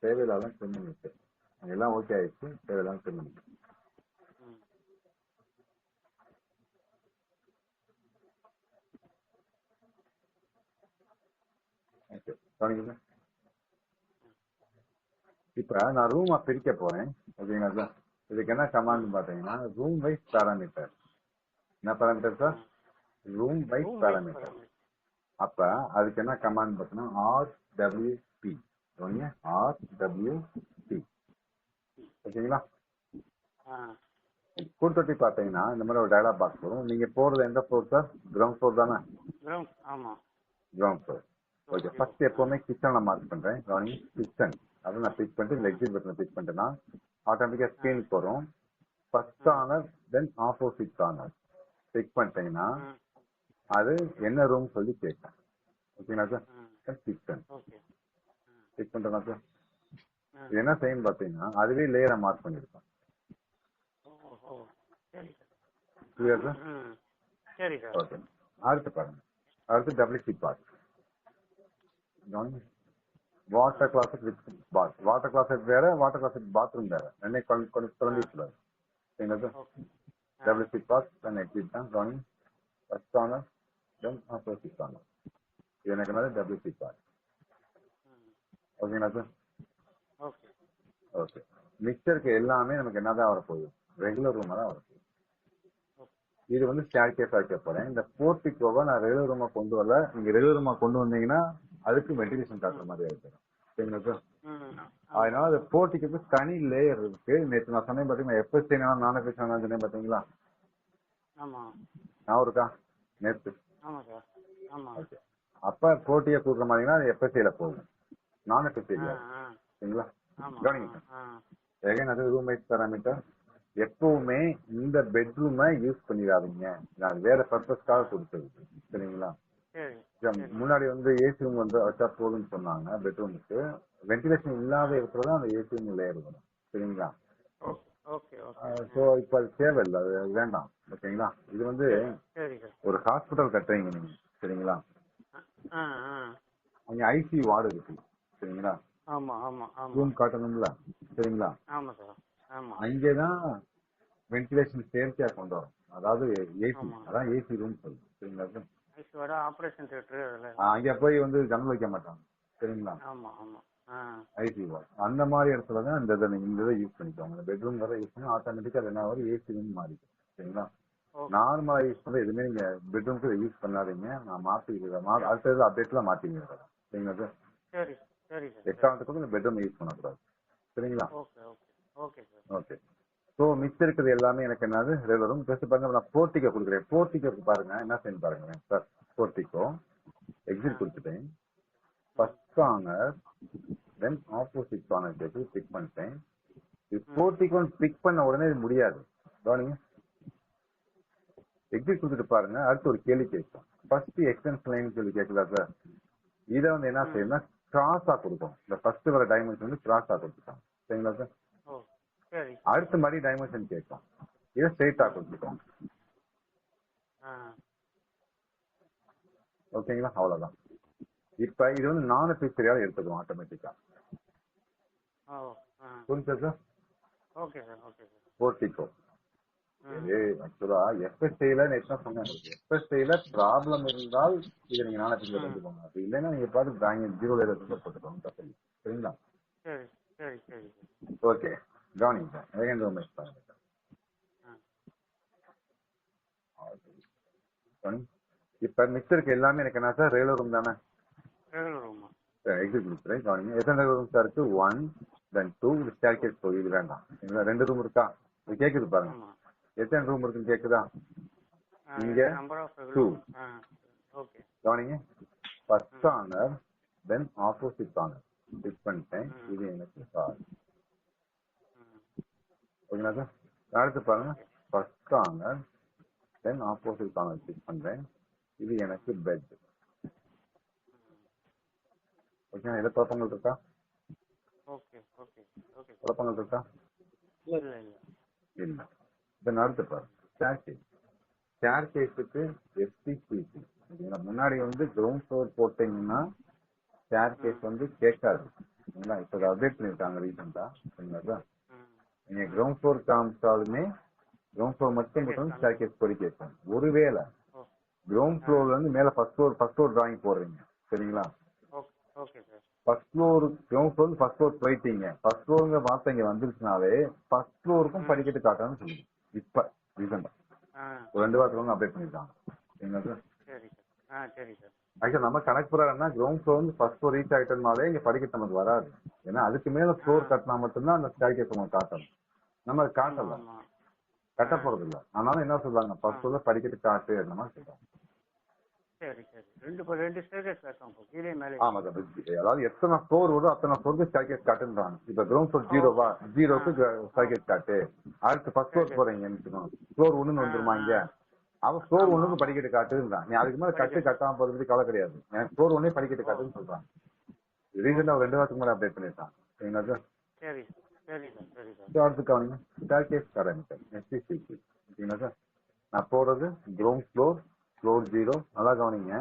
தேவையில்லாத கிரிமினல் எல்லாம் ஓகே ஆயிடுச்சு. தேவையில்லாத கிரிமினல் ம் ஓகே கவனிங்க சார். இப்ப நான் ரூமா பிரிக்க போறேன். ஓகேங்களா சார்? இதுக்கு என்ன கமாண்ட் பாத்தீங்கன்னா ரூம் வைஸ் பேராமீட்டர். என்ன parameter sir? Room wise Room parameter. parameter. அப்ப அதுக்கு என்ன கமாண்ட் பார்த்தோம்னா RWP. RWP. ஓகேங்களா? ஆ கூட்டொட்டி பார்த்தீங்கன்னா இந்த மாதிரி ஒரு டயலாக் பாக்ஸ் வரும். நீங்க போறது எந்த ஃப்ளோர் சார்? கிரவுண்ட் ஃப்ளோர் தானே? ground. ஆமா. Ground floor. ஓகே. ஃபர்ஸ்ட் எப்பவுமே கிச்சன் நான் மார்க் பண்றேன். கவனிங்க, கிச்சன் அதை நான் பிக் பண்ணிட்டு எக்ஸிட் பட்டனை பிக் பண்ணிட்டேன்னா ஆட்டோமேட்டிக்கா ஸ்கிரீனுக்கு வரும். First corner then opposite corner big பண்ணிட்டீங்கன்னா ம் அது என்ன ரூம் சொல்லி கேட்கும். ஓகேங்களா சார்? ம் கிச்சன் ஓகே. பிக் பண்றேன்னா சார் ம் இது என்ன செய்யும் பார்த்தீங்கன்னா அதுவே லேயரை மார்க் பண்ணிருக்கோம். ஓ சரி சார். Clear sir? ம் சரி சார். ஓகே. அடுத்து பாருங்க. அடுத்து WC part. Water closet with bath. Water closet வேற, வாட்டர் கிளாசட் பாத்ரூம் வேற. ரெண்டே குழந்தை சரிங்களா sir? Okay. WC part then exit தான். Governing first corner then opposite corner. இது எனக்கு என்னது WC பார்ட். ம் ஓகேங்களா சார்? ஓகே. ஓகே. மிக்சருக்கு எல்லாமே நமக்கு என்னதான் வரப்போகுது? ரெகுலர் ரூமா தான் வரப்போகுது. இது வந்து ஸ்டேர்கேஸ் வைக்க போறேன். இந்த போர்ட்டிக்கோவை நான் ரெகுலர் ரூமா கொண்டு வரல. நீங்க ரெகுலர் ரூமா கொண்டு வந்தீங்கன்னா அதுக்கு வெண்டிலேஷன் காட்டுற மாதிரி ஆயிடும். சரிங்களா சார்? ம் அதனால அது போர்ட்டிக்கு தனி லேயர் இருக்கு. நேற்று நான் சொன்னேன் பாத்தீங்கன்னா FSC நான் FSC சொன்னேன் பாத்தீங்களா? ஆமா. நான் இருக்கா நேற்று? ஆமா சார். ஆமா. ஓகே. அப்ப போட்டியை கொடுக்குற மாதிரினா அது FSCல போகும். நான் FSC ஆ இல்லையா? ஆ சரிங்களா? ஆமா. கவனிங்க. ஆ எகைன் அது ரூம் வைஸ் பேராமீட்டர். எப்பவுமே இந்த பெட்ரூமை யூஸ் பண்ணிடாதீங்க. நான் வேற பர்பஸ்க்காக கொடுத்தது. சரிங்களா? சரி. முன்னாடி வந்து ஏசி ரூம் வந்து வச்சா போதும்னு சொன்னாங்க. பெட்ரூமுக்கு வென்டிலேஷன் இல்லாத இடத்துல தான் அந்த ஏசி ரூம் லேயர் வரும். சரிங்களா? Okay okay okay. ஸோ இப்போ அது தேவையில்லை, அது வேண்டாம். ஓகேங்களா? இது வந்து சரி சார். ஒரு ஹாஸ்பிட்டல் கட்டுறீங்க நீங்க. சரிங்களா? ஆ ஆ அங்க ஐசியூ வார்டு இருக்கு. சரிங்களா? ஆமா ஆமா ஆமா. ரூம் காட்டணும்ல. சரிங்களா? ஆமா சார். ஆமா. அங்கேதான் வென்டிலேஷன் சேர்க்கையா கொண்டு வரும். அதாவது ஏசி, ஆமா. அதான் ஏசி ரூம் சொல்லுது. சரிங்களா சார்? ஐசியோட ஆபரேஷன் தியேட்டர் அதுல. அங்க போய் வந்து ஜன்னல் வைக்க மாட்டாங்க. சரிங்களா? ஆமா ஆமா. ஆ ஐசி வார்டு அந்த மாதிரி இடத்துல தான் இந்த இதை நீங்க இந்த இதை யூஸ் பண்ணிக்கோங்க. இந்த பெட்ரூம் வரை யூஸ் பண்ணி ஆட்டோமேட்டிக்கா அது என்ன வரும்? ஏசி ரூம் மாறிடும். சரிங்களா? ஓகே. நார்மலா யூஸ் பண்ற எதுவுமே நீங்க பெட்ரூம்க்கு யூஸ் பண்ணாதீங்க. நான் மாத்தி அடுத்தது அப்டேட்ல மாத்திங்க. சரிங்களா சார்? சரி சரி சார். எக்காரணத்துக்கு இந்த பெட்ரூம் யூஸ் பண்ணக்கூடாது. சரிங்களா? Okay okay okay sir. Okay. So மிச்சம் இருக்கிறது எல்லாமே எனக்கு என்னது ரெகுலரும் பெஸ்ட் பாருங்க. நான் போர்ட்டிக்கோ கொடுக்குறேன். போர்ட்டிக்கோக்கு பாருங்க என்ன செய்யணும் பாருங்க சார். போர்ட்டிக்கோ எக்ஸிட் கொடுத்துட்டேன். First corner then opposite corner கேட்டு பிக் பண்ணிட்டேன். போர்ட்டிக்கோ பிக் பண்ண உடனே இது முடியாது. கவனிங்க, எக்ஸிட் கொடுத்துட்டு பாருங்க. அடுத்து ஒரு கேள்வி கேட்கும். ஃபர்ஸ்ட் எக்ஸ்டென்ஸ் லைன் சொல்லி கேட்குதா சார்? இதை வந்து என்ன செய்யணும்னா கிராஸா கொடுக்கும். இந்த ஃபர்ஸ்ட் வர டைமென்ஷன் வந்து கிராஸா கொடுத்துட்டாங்க. சரிங்களா சார்? ஓ சரி. அடுத்த மாதிரி டைமென்ஷன் கேட்கும். இதை ஸ்ட்ரெயிட்டா கொடுத்துட்டோம். ஆ ஓகேங்களா? அவ்வளவுதான். இப்ப இது வந்து நான் எஃபிஷியரியால எடுத்துக்கணும் ஆட்டோமேட்டிக்கா. ஓ ஆ புரிஞ்சா sir? Okay sir okay sir. Portico ம் இது ஆக்சுவலா எஃப்எஸ்ஐல நேற்று சொன்னேன். எஃப்எஸ்ஐல ப்ராப்ளம் இருந்தால் இதை நீங்க நான் எஃபிஷியல் ம் எடுத்துக்கோங்க. அப்படி இல்லைன்னா நீங்க பார்த்து பேங்க் 0 போட்டுக்கோங்க. தப்பு இல்லை. சரிங்களா? சரி சரி சரி சார். ஓகே, கவனிங்க சார். வேகன் ரூம் பாருங்க சார். இப்ப மிஸ்டருக்கு எல்லாமே எனக்கு என்ன சார்? ரேலோ ரூம் தானே? ரெகுலர் ரூமா? எக்ஸிட் கொடுக்குறேன். கவனிங்க எத்தனை ரூம் சார் இருக்கு? 1 then 2 ஸ்டேர் கேஸ் போய் இது வேண்டாம். இதுல 2 ரூம் இருக்கா? இது கேக்குது பாருங்க. ஆமா. எத்தனை ரூம் இருக்குன்னு கேக்குதா? இங்க நம்பர் ஆஃப் 2. ஓகே. கவனிங்க, ஃபர்ஸ்ட் ஆனர் தென் ஆப்போசிட் ஆனர் கிளிக் பண்ணிட்டேன். இது எனக்கு சார். ஓகேங்களா சார்? அடுத்து பாருங்க, ஃபர்ஸ்ட் ஆனர் தென் ஆப்போசிட் ஆனர் கிளிக் பண்றேன். இது எனக்கு பெட். ஓகே, எது குழப்பங்கள் இருக்கா? Okay okay okay. குழப்பங்கள் இருக்கா? இல்ல இல்ல இல்ல. தென் அடுத்து பாருங்க, ஸ்டேர் கேஸ். ஸ்டேர் கேஸுக்கு எஸ்டிசிசி. ஓகேங்களா? முன்னாடி வந்து கிரவுண்ட் ஃப்ளோர் போட்டீங்கன்னா ஸ்டேர் கேஸ் வந்து கேட்காது. ஓகேங்களா? இப்போ அதை அப்டேட் பண்ணிருக்காங்க ரீசெண்டா. சரிங்களா சார்? நீங்க கிரவுண்ட் ஃப்ளோர் காமிச்சாலுமே கிரவுண்ட் ஃப்ளோர் மட்டும் ஸ்டேர் கேஸ் படி கேட்பாங்க. ஒருவேளை கிரவுண்ட் ஃப்ளோர்ல இருந்து மேல ஃபர்ஸ்ட் ஃப்ளோர் டிராயிங் போடுறீங்க, சரிங்களா? Okay sir. First floor ground floor first floor போயிட்டீங்க, ஃபர்ஸ்ட் ஃப்ளோருங்க வார்த்தை இங்க வந்துருச்சுனாவே ஃபர்ஸ்ட் ஃப்ளோருக்கும் படிக்கட்டு காட்டான்னு சொல்லுங்க. இப்ப ரீசெண்டா ஒரு 2 வாரத்துக்கு அப்டேட் பண்ணிருக்காங்க. சரிங்களா சார்? சரி சார். சரி சார். ஆக்சுவலா நம்ம கனெக்ட் பண்ணா கிரவுண்ட் ஃப்ளோர் வந்து ஃபர்ஸ்ட் ஃப்ளோர் ரீச் ஆயிட்டோம்னாலே இங்க படிக்கட்டு நமக்கு வராது. ஏன்னா அதுக்கு மேல ஃப்ளோர் கட்டினா மட்டும்தான் அந்த ஸ்டேர் கேஸ் உங்களுக்கு காட்டணும். நம்ம அது காட்டல, கட்ட போறது இல்ல. ஆனாலும் என்ன சொல்றாங்க, ஃபர்ஸ்ட் ஃப்ளோர்ல படிக்கட்டு காட்டு அந்த மாதிரி சொல்றாங்க. சரி சரி. ரெண்டு ஸ்டேஜஸ் இருக்கும் கீழே மேலே. ஆமா சார். அதாவது எத்தனை ஃப்ளோர் வருதோ அத்தனை ஃப்ளோருக்கு ஸ்டேர் கேஸ் காட்டுன்றாங்க. இப்ப கிரவுண்ட் ஃப்ளோர் 0வா, 0க்கு ஸ்டேர் கேஸ் காட்டு. அடுத்து ஃபர்ஸ்ட் ஃப்ளோர் போறீங்க, ஃப்ளோர் 1ன்னு வந்துருமா இங்க? அவன் ஃப்ளோர் 1க்கு படிக்கட்டு காட்டுன்றான். நீ அதுக்கு மேல கட்டாம போறது கவலை கிடையாது. ஃப்ளோர் 1 படிக்கட்டு காட்டுன்னு சொல்றாங்க. ரீசெண்டா ஒரு 2 வாரத்துக்கு மேல அப்டேட் பண்ணிருக்காங்க. சரிங்களா சார்? சரி சரி சார். சரி சார். அடுத்து கவனிங்க, ஸ்டேர் கேஸ் பேராமீட்டர் எஸ்டிசிசி. சரிங்களா சார்? நான் போடுறது கிரவுண்ட் ஃப்ளோர், ஃப்ளோர் 0. நல்லா கவனிங்க,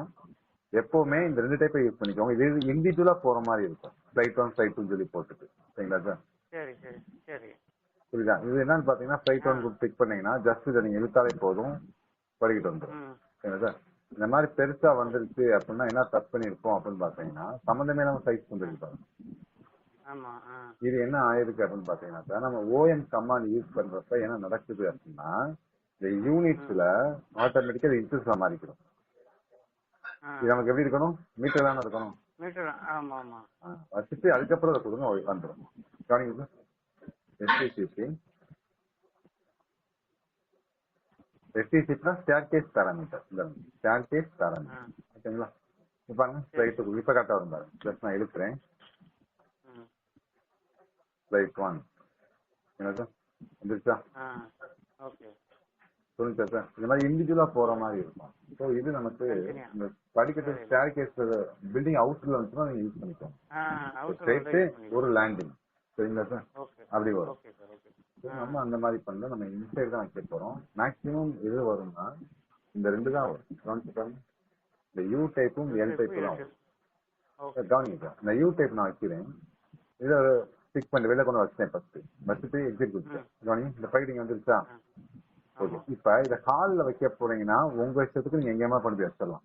எப்பவுமே இந்த 2 டைப்பை யூஸ் பண்ணிக்கோங்க. இது இண்டிவிஜுவலா போற மாதிரி இருக்கும். ஃபிளைட் 1 ஃபிளைட் 2 சொல்லி போட்டுட்டு. சரிங்களா சார்? சரி சரி சரி. புரியுதா? இது என்னன்னு பாத்தீங்கன்னா ஃபிளைட் 1 கிளிக் பண்ணீங்கன்னா ஜஸ்ட் இதை நீங்க இழுத்தாலே போதும், படிக்கிட்டு வந்துடும். சரிங்களா சார்? இந்த மாதிரி பெருசா வந்துருச்சு அப்படின்னா என்ன டச் பண்ணிருக்கோம் அப்படின்னு பாத்தீங்கன்னா சம்பந்தமே நம்ம சைஸ் பண்ணிருக்கோம். இது என்ன ஆயிருக்கு அப்படின்னு பாத்தீங்கன்னா சார், நம்ம ஓஎம் கமாண்ட் யூஸ் பண்றப்ப என்ன நடக்குது அப்படின்னா இந்த யூனிட்ஸ்ல ஆட்டோமேட்டிக்கா இன்ச்சஸ்ல மாறிக்கிறோம். இது நமக்கு எப்படி இருக்கணும்? மீட்டர் தானே இருக்கணும். வச்சுட்டு அதுக்கப்புறம் அதை கொடுங்க, வந்துடும். கவனிங்க sir, STCC staircase parameter. Staircase parameter. ஓகேங்களா? இப்ப பாருங்க, இப்ப கரெக்டா வரும் பாருங்க. பிளஸ் நான் இழுக்கிறேன். ஃபிளைட் 1 என்ன சார் வந்துருச்சா? புரிஞ்சா சார்? இந்த மாதிரி இண்டிவிஜுவலா போற மாதிரி இருக்கும். ஸோ இது நமக்கு இந்த படிக்கட்டு ஸ்டேர் கேஸ் பில்டிங் அவுட்ல வந்துச்சுன்னா நீங்க யூஸ் பண்ணிக்கோங்க. ஒரு லேண்டிங். சரிங்களா சார்? அப்படி வரும். நம்ம அந்த மாதிரி பண்ணல, நம்ம இன்சைட் தான் வைக்க போறோம். மேக்சிமம் எது வரும்னா இந்த 2 தான் வரும். இந்த யூ டைப்பும் எல் டைப்பும் தான் வரும். கவனிங்க சார், இந்த யூ டைப் நான் வைக்கிறேன். இதை பிக் பண்ணி வெளில கொண்டு வச்சுட்டேன். வச்சுட்டு எக்ஸிட் கொடுத்தேன். கவனிங்க, இந்த ஃபைட்டிங் வந்துருச்சா? ஓகே. இப்ப இதை ஹால்ல வைக்க போறீங்கன்னா உங்க இஷ்டத்துக்கு நீங்க எங்கேயுமா கொண்டு போய் வச்சிடலாம்.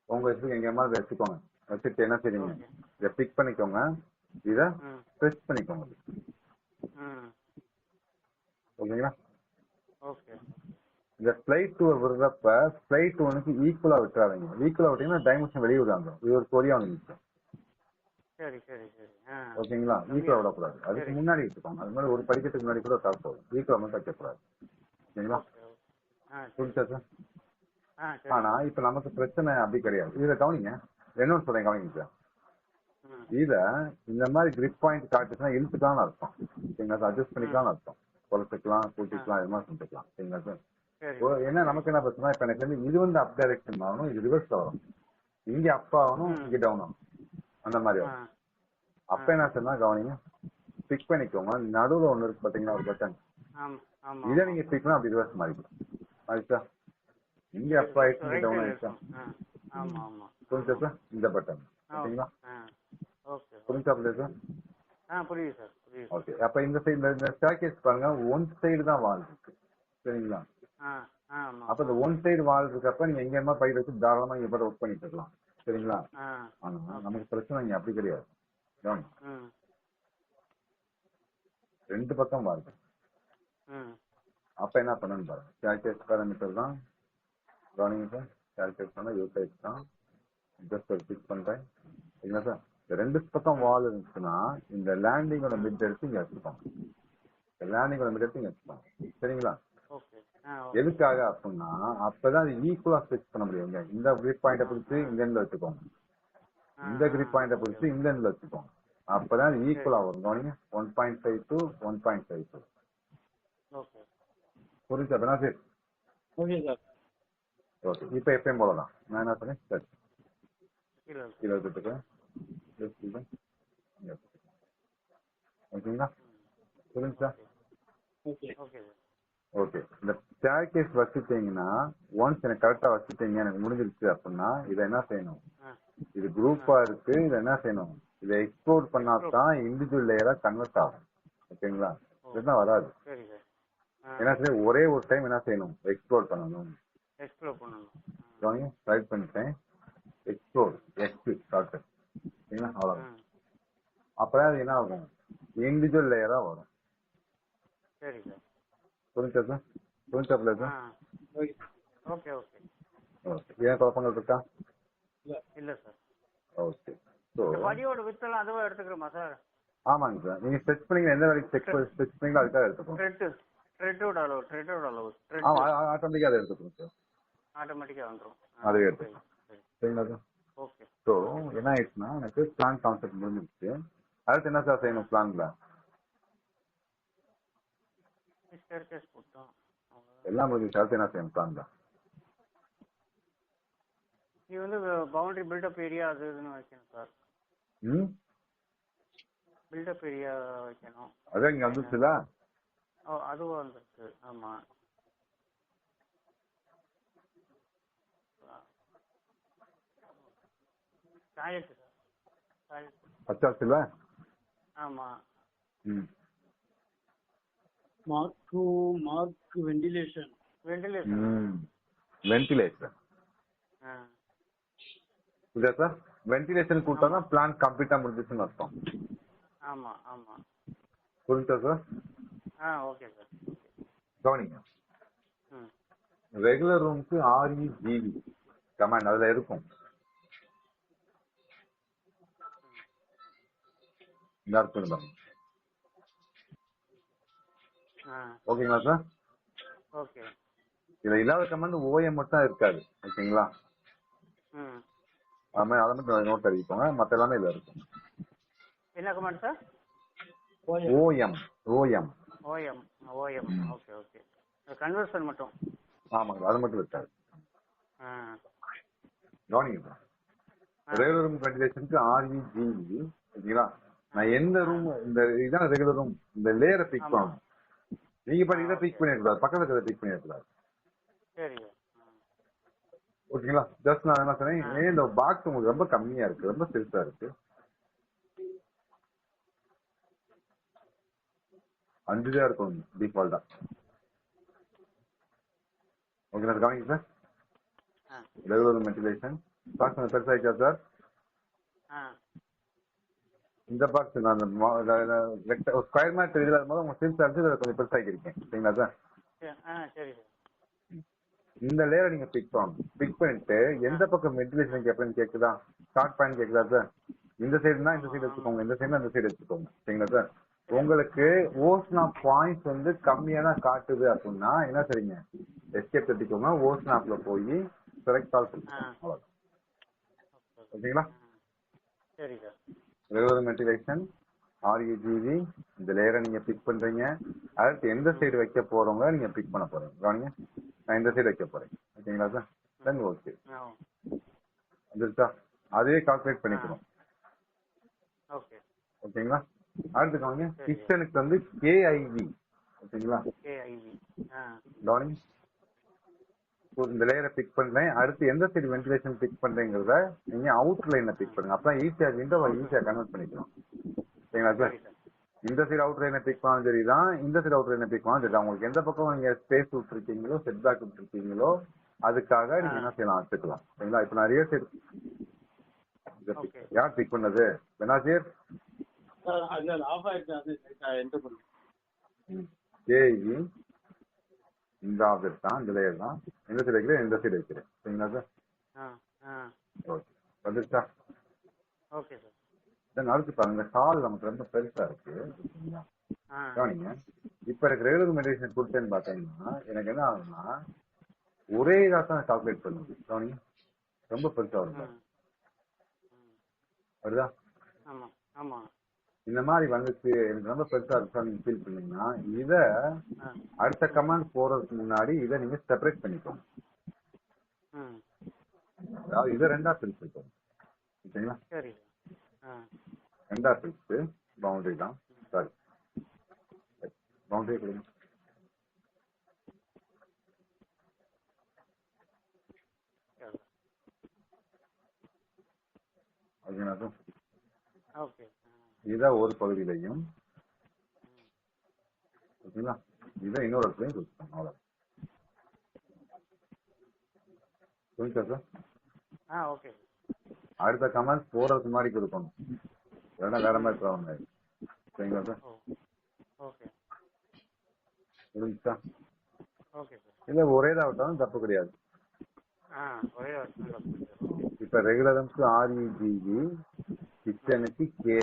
உங்க இஷ்டத்துக்கு எங்கேயுமா வச்சுக்கோங்க. வச்சுட்டு என்ன செய்றீங்க, இதை பிக் பண்ணிக்கோங்க, இதை ப்ரெஸ் பண்ணிக்கோங்க. ஓகேங்களா? இந்த ஃபிளைட் 2 விடுறப்ப ஃபிளைட் 1க்கு ஈக்குவலா விட்டுறாதீங்க. ஈக்குவலா விட்டீங்கன்னா டைமென்ஷன் வெளியே விடாங்க. இது ஒரு கொரியா வந்து ஓகேங்களா? ஈக்குவலா விடக்கூடாது. அதுக்கு முன்னாடி விட்டுக்கோங்க. அது மாதிரி ஒரு படிக்கட்டுக்கு முன்னாடி கூட சாப்பிட்டு போகும். ஈக்குவலா மட்டும் வைக்கக்கூடாது. ஓகேங்களா? புரிஞ்சா சார்? ஆனா இப்ப நமக்கு பிரச்சனை அப்படி கிடையாது. இதுல கவனிங்க, என்னன்னு சொல்றேன், கவனிங்க சார். இத இந்த மாதிரி கிரிப் பாயிண்ட் காட்டுச்சுன்னா இழுத்துக்கலாம்னு அர்த்தம். சரிங்களா சார்? அட்ஜஸ்ட் பண்ணிக்கலாம்னு அர்த்தம். குறைச்சிக்கலாம், கூட்டிக்கலாம், இது மாதிரி செஞ்சுக்கலாம். சரிங்களா சார்? என்ன நமக்கு என்ன பிரச்சனை, இப்ப எனக்கு இது வந்து அப் டைரக்ஷன் ஆகணும், இது ரிவர்ஸ் ஆகணும். இங்க அப் ஆகணும், இங்க டவுன் ஆகணும். அந்த மாதிரி வரும். அப்ப என்ன சொன்னா கவனிங்க, பிக் பண்ணிக்கோங்க. நடுவுல ஒண்ணு இருக்கு பாத்தீங்கன்னா ஒரு பட்டன். இதை நீங்க பிக் பண்ணா அப்படி ரிவர்ஸ் மாறிக்கலாம். ஆயிடுச்சா? இங்க அப் ஆயிடுச்சு, இங்க ரைட் டவுன் சைடில் ஆயிடுச்சா? இருக்கும். ஆமாம். புரிஞ்சா சார்? இந்த பட்டன் ஓகேங்களா? ஓகே. புரிஞ்சா சார்? புரியுது சார், புரியுது. ஓகே. அப்ப இந்த சைடு இந்த ஸ்டேர்கேஸ் பாருங்க, ஒன் சைடு தான் வால் இருக்கு, சரிங்களா? ஆமாம். அப்ப இந்த ஒன் சைடு வால் இருக்கப்ப நீங்க எங்கேயுமா பயிர் வச்சு தாராளமா இங்க போய் ஒர்க் பண்ணிட்டு இருக்கலாம், சரிங்களா? ஆனா நமக்கு பிரச்சனை இங்க அப்படி கிடையாது. ரெண்டு பக்கம் வால். அப்ப என்ன பண்ணணும் பாருங்க, ஸ்டேர்கேஸ் பேராமீட்டர் தான் கவனிங்க சார். ஸ்டேர்கேஸ் பண்ணா யூ டைப் தான். ஜஸ்ட் ஒரு கிளிக் பண்றேன், சரிங்களா சார்? இந்த ரெண்டு பக்கம் வால் இருந்துச்சுன்னா இந்த லேண்டிங்கோட மிட் எடுத்து இங்க வச்சுப்பாங்க. லேண்டிங்கோட மிட் எடுத்து இங்க வச்சுப்பாங்க, சரிங்களா? எதுக்காக அப்படின்னா அப்பதான் அது ஈக்குவலா ஸ்ட்ரெச் பண்ண முடியும். இந்த கிரிப் பாயிண்ட பிடிச்சி இந்த எண்ட்ல வச்சுக்கோங்க, இந்த கிரிப் பாயிண்ட பிடிச்சி இந்த எண்ட்ல வச்சுக்கோங்க. அப்பதான் அது ஈக்குவலா வரும். கவனிங்க, 1.5 to 1.52. புரிஞ்சா பெனாசிர்? Okay sir. ஓகே. இப்ப எப்பயும் போலதான் நான் என்ன சொன்னேன், சரி கீழே வச்சுட்டு ஓகேங்களா? புரிஞ்சா? ஓகே. இந்த ஸ்டேர்கேஸ் வச்சுட்டீங்கன்னா ஒன்ஸ் எனக்கு கரெக்டா வச்சுட்டீங்க, எனக்கு முடிஞ்சிருச்சு அப்படின்னா இதை என்ன செய்யணும், இது குரூப்பா இருக்கு, இதை என்ன செய்யணும், இதை எக்ஸ்ப்ளோர் பண்ணாதான் இண்டிவிஜுவல் லேயரா கன்வெர்ட் ஆகும், ஓகேங்களா? இதுதான் வராது. என்ன செய்ய, ஒரே ஒரு டைம் என்ன செய்யணும், எக்ஸ்ப்ளோர் பண்ணணும். ரைட் பண்ணிட்டேன், எக்ஸ்ப்ளோர் எக்ஸ் ஷார்ட்கட், சரிங்களா? அவ்வளவுதான். அப்பதான் அது என்ன ஆகும், இண்டிவிஜுவல் லேயரா வரும். புரிஞ்சா சார்? புரிஞ்சா சார்? ஓகே. ஏன் குழப்பங்கள் இருக்கா? இல்ல சார். ஓகே. ஸோ படியோட வித்தெல்லாம் அதுவா எடுத்துக்கிறோமா சார்? ஆமாங்க சார். நீங்க ஸ்ட்ரெச் பண்ணீங்க, எந்த வரைக்கும் ஸ்ட்ரெச் பண்ணீங்களோ அதுக்காக எடுத்துக்கணும். த்ரெட்டோட அளவு ஆட்டோமேட்டிக்கா அதை எடுத்துக்கணும் சார். ஆட்டோமேட்டிக்கா வந்துடும். அதுவே எடுத்துக்கணும், சரிங்களா சார்? ஓகே. ஸோ என்ன ஆயிடுச்சுன்னா எனக்கு பிளான் கான்செப்ட் முடிஞ்சிருச்சு. அடுத்து என்ன சார் செய்யணும் பிளான்ல? எல்லாம் முடிஞ்சிருச்சு. அடுத்து என்ன செய்யணும் பிளான்ல? நீ வந்து பவுண்டரி பில்டப் ஏரியா அது இதுன்னு வைக்கணும் சார். பில்டப் ஏரியா வைக்கணும். அதான் இங்க வந்துச்சுல? அதுவும் வந்துருக்கு. ஆமா. Toilet sir. பச்சாச்சுல? ஆமா. Mark ventilation. இதா சார்? வென்டிலேஷன் கொடுத்தாதான் பிளான் கம்ப்ளீட்டா முடிஞ்சிச்சுன்னு அர்த்தம். ஆமா. புரிஞ்சா சார்? Okay sir. கவனிங்க, ரெகுலர் ரூமுக்கு REGV கமாண்ட் அதுல இருக்கும். ஓகேங்களா சார்? ஓகே. இதுல இல்லாத கமாண்ட் OM மட்டும் இருக்காது, ஓகேங்களா? அதை மட்டும் நோட் அறிவிப்பாங்க, மத்த எல்லாமே இதுல இருக்கும். என்ன command sir? OM. Okay. Conversion மட்டும். ஆமாங்க, அது மட்டும் இருக்காது. கவனிங்க சார், ரெகுலர் ரூம் வென்டிலேஷனுக்கு REGV, ஓகேங்களா? நான் எந்த ரூம், இந்த இதான் ரெகுலர் ரூம், இந்த லேயரை பிக் பண்ணணும். நீங்க பாட்டு இதை பிக் பண்ணிடக்கூடாது, பக்கத்துல இருக்கிறத பிக் பண்ணிடக்கூடாது. சரி. ஓகேங்களா? ஜஸ்ட் நான் என்ன சொன்னேன், இந்த பாக்ஸ் உங்களுக்கு ரொம்ப கம்மியா இருக்கு, ரொம்ப பெருசா இருக்கு, 5 தான் இருக்கும் டிஃபால்ட்டா. ஓகேங்களா? கவனிங்க சார், ரெகுலர் வென்டிலேஷன் பாக்ஸ் பெருசாயிக்கா சார்? இந்த பாக்ஸ் நான் ஸ்கொயர் மாதிரி தெரியுது, அது மாதிரி உங்க சிம்ஸ் அடிச்சு கொஞ்சம் பெருசாக்கிருக்கேன், சரிங்களா சார்? சரி. இந்த லேயரை நீங்க பிக் பண்ணணும். பிக் பண்ணிட்டு எந்த பக்கம் வென்டிலேஷன் கேட்பேன்னு கேக்குதா, ஸ்டார்ட் பாயிண்ட் கேக்குதா சார்? இந்த சைடுனா இந்த சைடு வச்சுக்கோங்க, இந்த சைடுனா இந்த சைடு வச்சுக்கோங்க, சரிங்களா சார்? உங்களுக்கு ஓஸ்னா பாயிண்ட்ஸ் வந்து கம்மியா தான் காட்டுது அப்படின்னா என்ன சரிங்க, எஸ்கேப் தட்டிக்கோங்க, ஓஸ்னாப்ல போய் செலக்ட் ஆல் பண்ணுங்க, ஓகேங்களா? சரி சார். ரெகுலர் வென்டிலேஷன் REGV, இந்த லேயரை நீங்க பிக் பண்றீங்க. அடுத்து எந்த சைடு வைக்க போறவங்க நீங்க பிக் பண்ண போறீங்க. கவனிங்க, நான் இந்த சைடு வைக்க போறேன், ஓகேங்களா சார்? தென் ஓகே வந்துருச்சா? அதே கால்குலேட் பண்ணிக்கணும், ஓகேங்களா? அடுத்து கவனிங்க, கிச்சனுக்கு வந்து KIV, ஓகேங்களா? கவனிங்க, இந்த லேயரை பிக் பண்றேன், அடுத்து எந்த சைடு வென்டிலேஷன் பிக் பண்றேங்கிறத நீங்க அவுட் லைனை பிக் பண்ணுங்க. அப்பதான் ஈஸியா விண்டோவை ஈஸியா கன்வெர்ட் பண்ணிக்கலாம். சரிங்களா சார்? இந்த சைடு அவுட் லைனை பிக் பண்ணாலும் சரிதான், இந்த சைடு அவுட் லைனை பிக் பண்ணாலும் சரிதான். உங்களுக்கு எந்த பக்கம் நீங்க ஸ்பேஸ் விட்டுருக்கீங்களோ, செட் பேக் விட்டுருக்கீங்களோ அதுக்காக நீங்க என்ன செய்யலாம் வச்சுக்கலாம். சரிங்களா? இப்ப நான் ரியல் சைடு யார் பிக் பண்ணது? பெனாசிர் ஆஃப் ஆயிடுச்சு. அது என்டர் பண்ணு. கேஇ இந்த ஆப்ஜெக்ட் தான், இந்த லேயர் தான். எந்த சைடு வைக்கிறேன், எந்த சைடு வைக்கிறேன். சரிங்களா சார்? ஓகே, வந்துருச்சா? Okay sir. தென் அடுத்து பாருங்க, கால் நமக்கு ரொம்ப பெருசா இருக்கு. கவனிங்க, இப்ப எனக்கு ரெகுலர் மெடிடேஷன் கொடுத்தேன்னு பாத்தீங்கன்னா எனக்கு என்ன ஆகுதுன்னா ஒரே இதாக தான் கால்குலேட் பண்ணுது. கவனிங்க, ரொம்ப பெருசா வரும். வருதா? இந்த மாதிரி வந்துச்சு, எனக்கு ரொம்ப பெருசா இருக்கா நீங்க ஃபீல் பண்ணீங்கன்னா இத அடுத்த கமாண்ட் போறதுக்கு முன்னாடி இதை நீங்க செப்பரேட் பண்ணிக்கோங்க. அதாவது இதை ரெண்டா பிரிச்சுக்கோங்க. ஓகேங்களா? ரெண்டா பிரிச்சு பவுண்டரி தான், சாரி பவுண்டரி கொடுங்க. ஓகேங்களா சார்? இத ஒரு பகுதியிலையும், ஓகேங்களா, இதை இன்னொரு இடத்துலையும் கொடுத்துருங்க. அவ்வளவு புரிஞ்சா சார்? அடுத்த கமெண்ட் போறதுக்கு முன்னாடி கொடுக்கணும், இல்லைன்னா வேற மாதிரி ப்ராப்ளம் ஆயிடும். சரிங்களா சார்? புரிஞ்சா? இல்ல ஒரே தான் விட்டாலும் தப்பு கிடையாது. இப்ப ரெகுலரன்ஸ்க்கு REGE, கிச்சனுக்கு KE,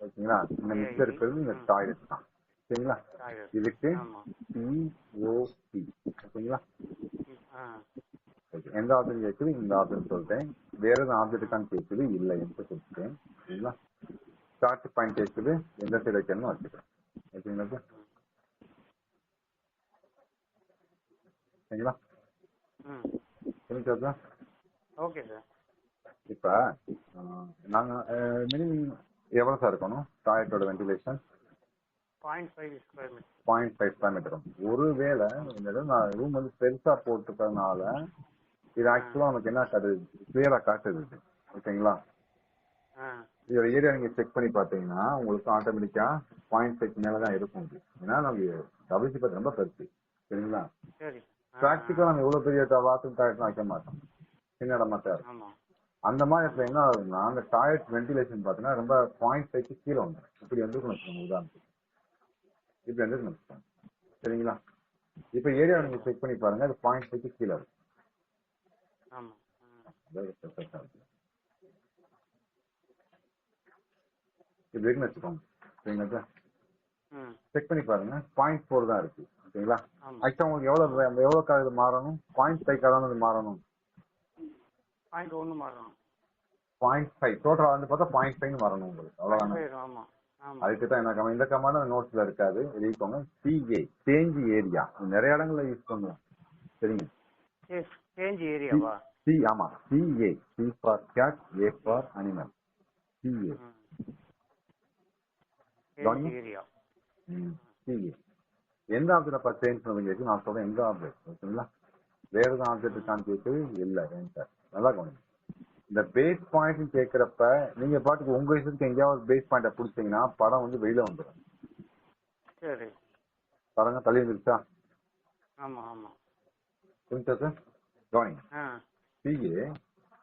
ஓகேங்களா? இந்த மிக்சர் இருக்கிறது இந்த டாய்லெட் தான். சரிங்களா? இதுக்கு COP, ஓகேங்களா? எந்த ஆப்ஜெக்ட் கேட்குது, இந்த ஆப்ஜெக்ட் சொல்லிட்டேன். வேற எதுவும் ஆப்ஜெக்டுக்கான கேட்குது இல்லை என்று சொல்லிட்டேன். சரிங்களா? ஸ்டார்ட் பாயிண்ட் கேட்குது, எந்த சைடு வைக்கணும்னு வச்சுக்கிறேன். ஓகேங்களா சார்? சரிங்களா? புரிஞ்சா சார்? Okay sir. இப்ப நாங்க மினிமம் எவ்வளவு சார் இருக்கணும் டாய்லெட்டோட ventilation? 0.5 square metre. 0.5 square metre. ஒருவேளை இந்த இடம் நான் ரூம் வந்து பெருசா போட்டுக்கிறதுனால இது ஆக்சுவலா நமக்கு என்ன காட்டுது, கிளியரா காட்டுது. ஓகேங்களா? இதோட ஏரியா நீங்க செக் பண்ணி பாத்தீங்கன்னா உங்களுக்கு ஆட்டோமேட்டிக்கா 0.5 மேலதான் இருக்கும். ஏன்னா நமக்கு WC பார்த்து ரொம்ப பெருசு. சரிங்களா? பிராக்டிக்கலா நம்ம எவ்வளவு பெரிய பாத்ரூம் டாய்லெட் வைக்க மாட்டோம், சின்ன இடமா தான் இருக்கும். அந்த மாதிரி இடத்துல என்ன ஆகுதுன்னா அந்த டாய்லெட் வென்டிலேஷன் பாத்தீங்கன்னா ரொம்ப 0.5 கீழே வந்துடும். இப்படி வந்துருக்கணும் உதாரணத்துக்கு, இப்படி வந்துருக்கணும். சரிங்களா? இப்ப ஏரியா நீங்க செக் பண்ணி பாருங்க, அது 0.5 கீழே இருக்கும். இப்படி இருக்குன்னு வச்சுக்கோங்க. சரிங்களா சார்? செக் பண்ணி பாருங்க, 0.4 தான் இருக்கு. ஓகேங்களா? ஆக்சுவலா உங்களுக்கு எவ்வளவு இது மாறணும்? 0.5 மாறணும். 0.1 மாறணும். 0.5 டோட்டல் வந்து பார்த்தா 0.5 வரணும் உங்களுக்கு. அவ்வளவுதான். அதுக்கு தான் என்ன இந்த கமாண்ட் நோட்ஸ்ல இருக்காது, எழுதிக்கோங்க. CA சேஞ்ச் ஏரியா, நிறைய இடங்கள்ல யூஸ் பண்ணுவோம். சரிங்க? சேஞ்ச் ஏரியாவா? ஆமா, CA, C for cat, A for animal. CA area. CA எந்த ஆப்ஜெக்ட் சேஞ்ச் பண்ண கேட்கு நான் சொல்றேன். எந்த ஆப்ஜெக்ட்? ஓகேங்களா? வேற எதுவும் ஆப்ஜெக்ட் இருக்கான்னு கேட்கு இல்ல. நல்லா கவனிங்க. இந்த பேஸ் பாயிண்ட் கேட்கிறப்ப நீங்க பாட்டுக்கு உங்க இஷ்டத்துக்கு எங்கேயாவது பேஸ் பாயிண்ட புடிச்சீங்கன்னா படம் வந்து வெளியில வந்துடும். சரி, படங்க தள்ளி வந்துருச்சா? புரிஞ்சா சார்? கவனிங்க. CA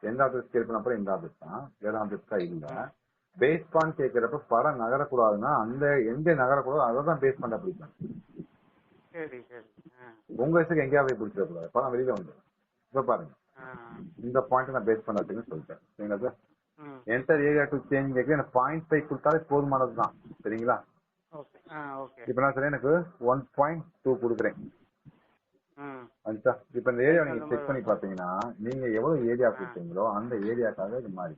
எந்த ஆப்ஜெக்ட் ஸ்கேல் பண்ண இந்த ஆப்ஜெக்ட் தான், வேற ஆப்ஜெக்டா இல்ல. பேஸ் பாயிண்ட் கேட்கிறப்ப படம் நகரக்கூடாதுன்னா அந்த எங்க நகரக்கூடாது அதை தான் பேஸ் பாயிண்ட் பிடிக்கும். உங்க இஷ்டத்துக்கு எங்கேயாவது பிடிச்சிடக்கூடாது, படம் வெளியில வந்துடும். இப்ப பாருங்க, இந்த பாயிண்ட் நான் பேஸ் பண்ண சொல்லிட்டேன். சரிங்களா sir? Enter area to change கேட்க எனக்கு 0.5 கொடுத்தாலே போதுமானது தான். சரிங்களா? இப்ப நான் சரி எனக்கு 1.2 கொடுக்குறேன். இப்ப இந்த ஏரியா நீங்க செக் பண்ணி பாத்தீங்கன்னா நீங்க எவ்வளவு ஏரியா கொடுத்தீங்களோ அந்த ஏரியாக்காக இது மாறி.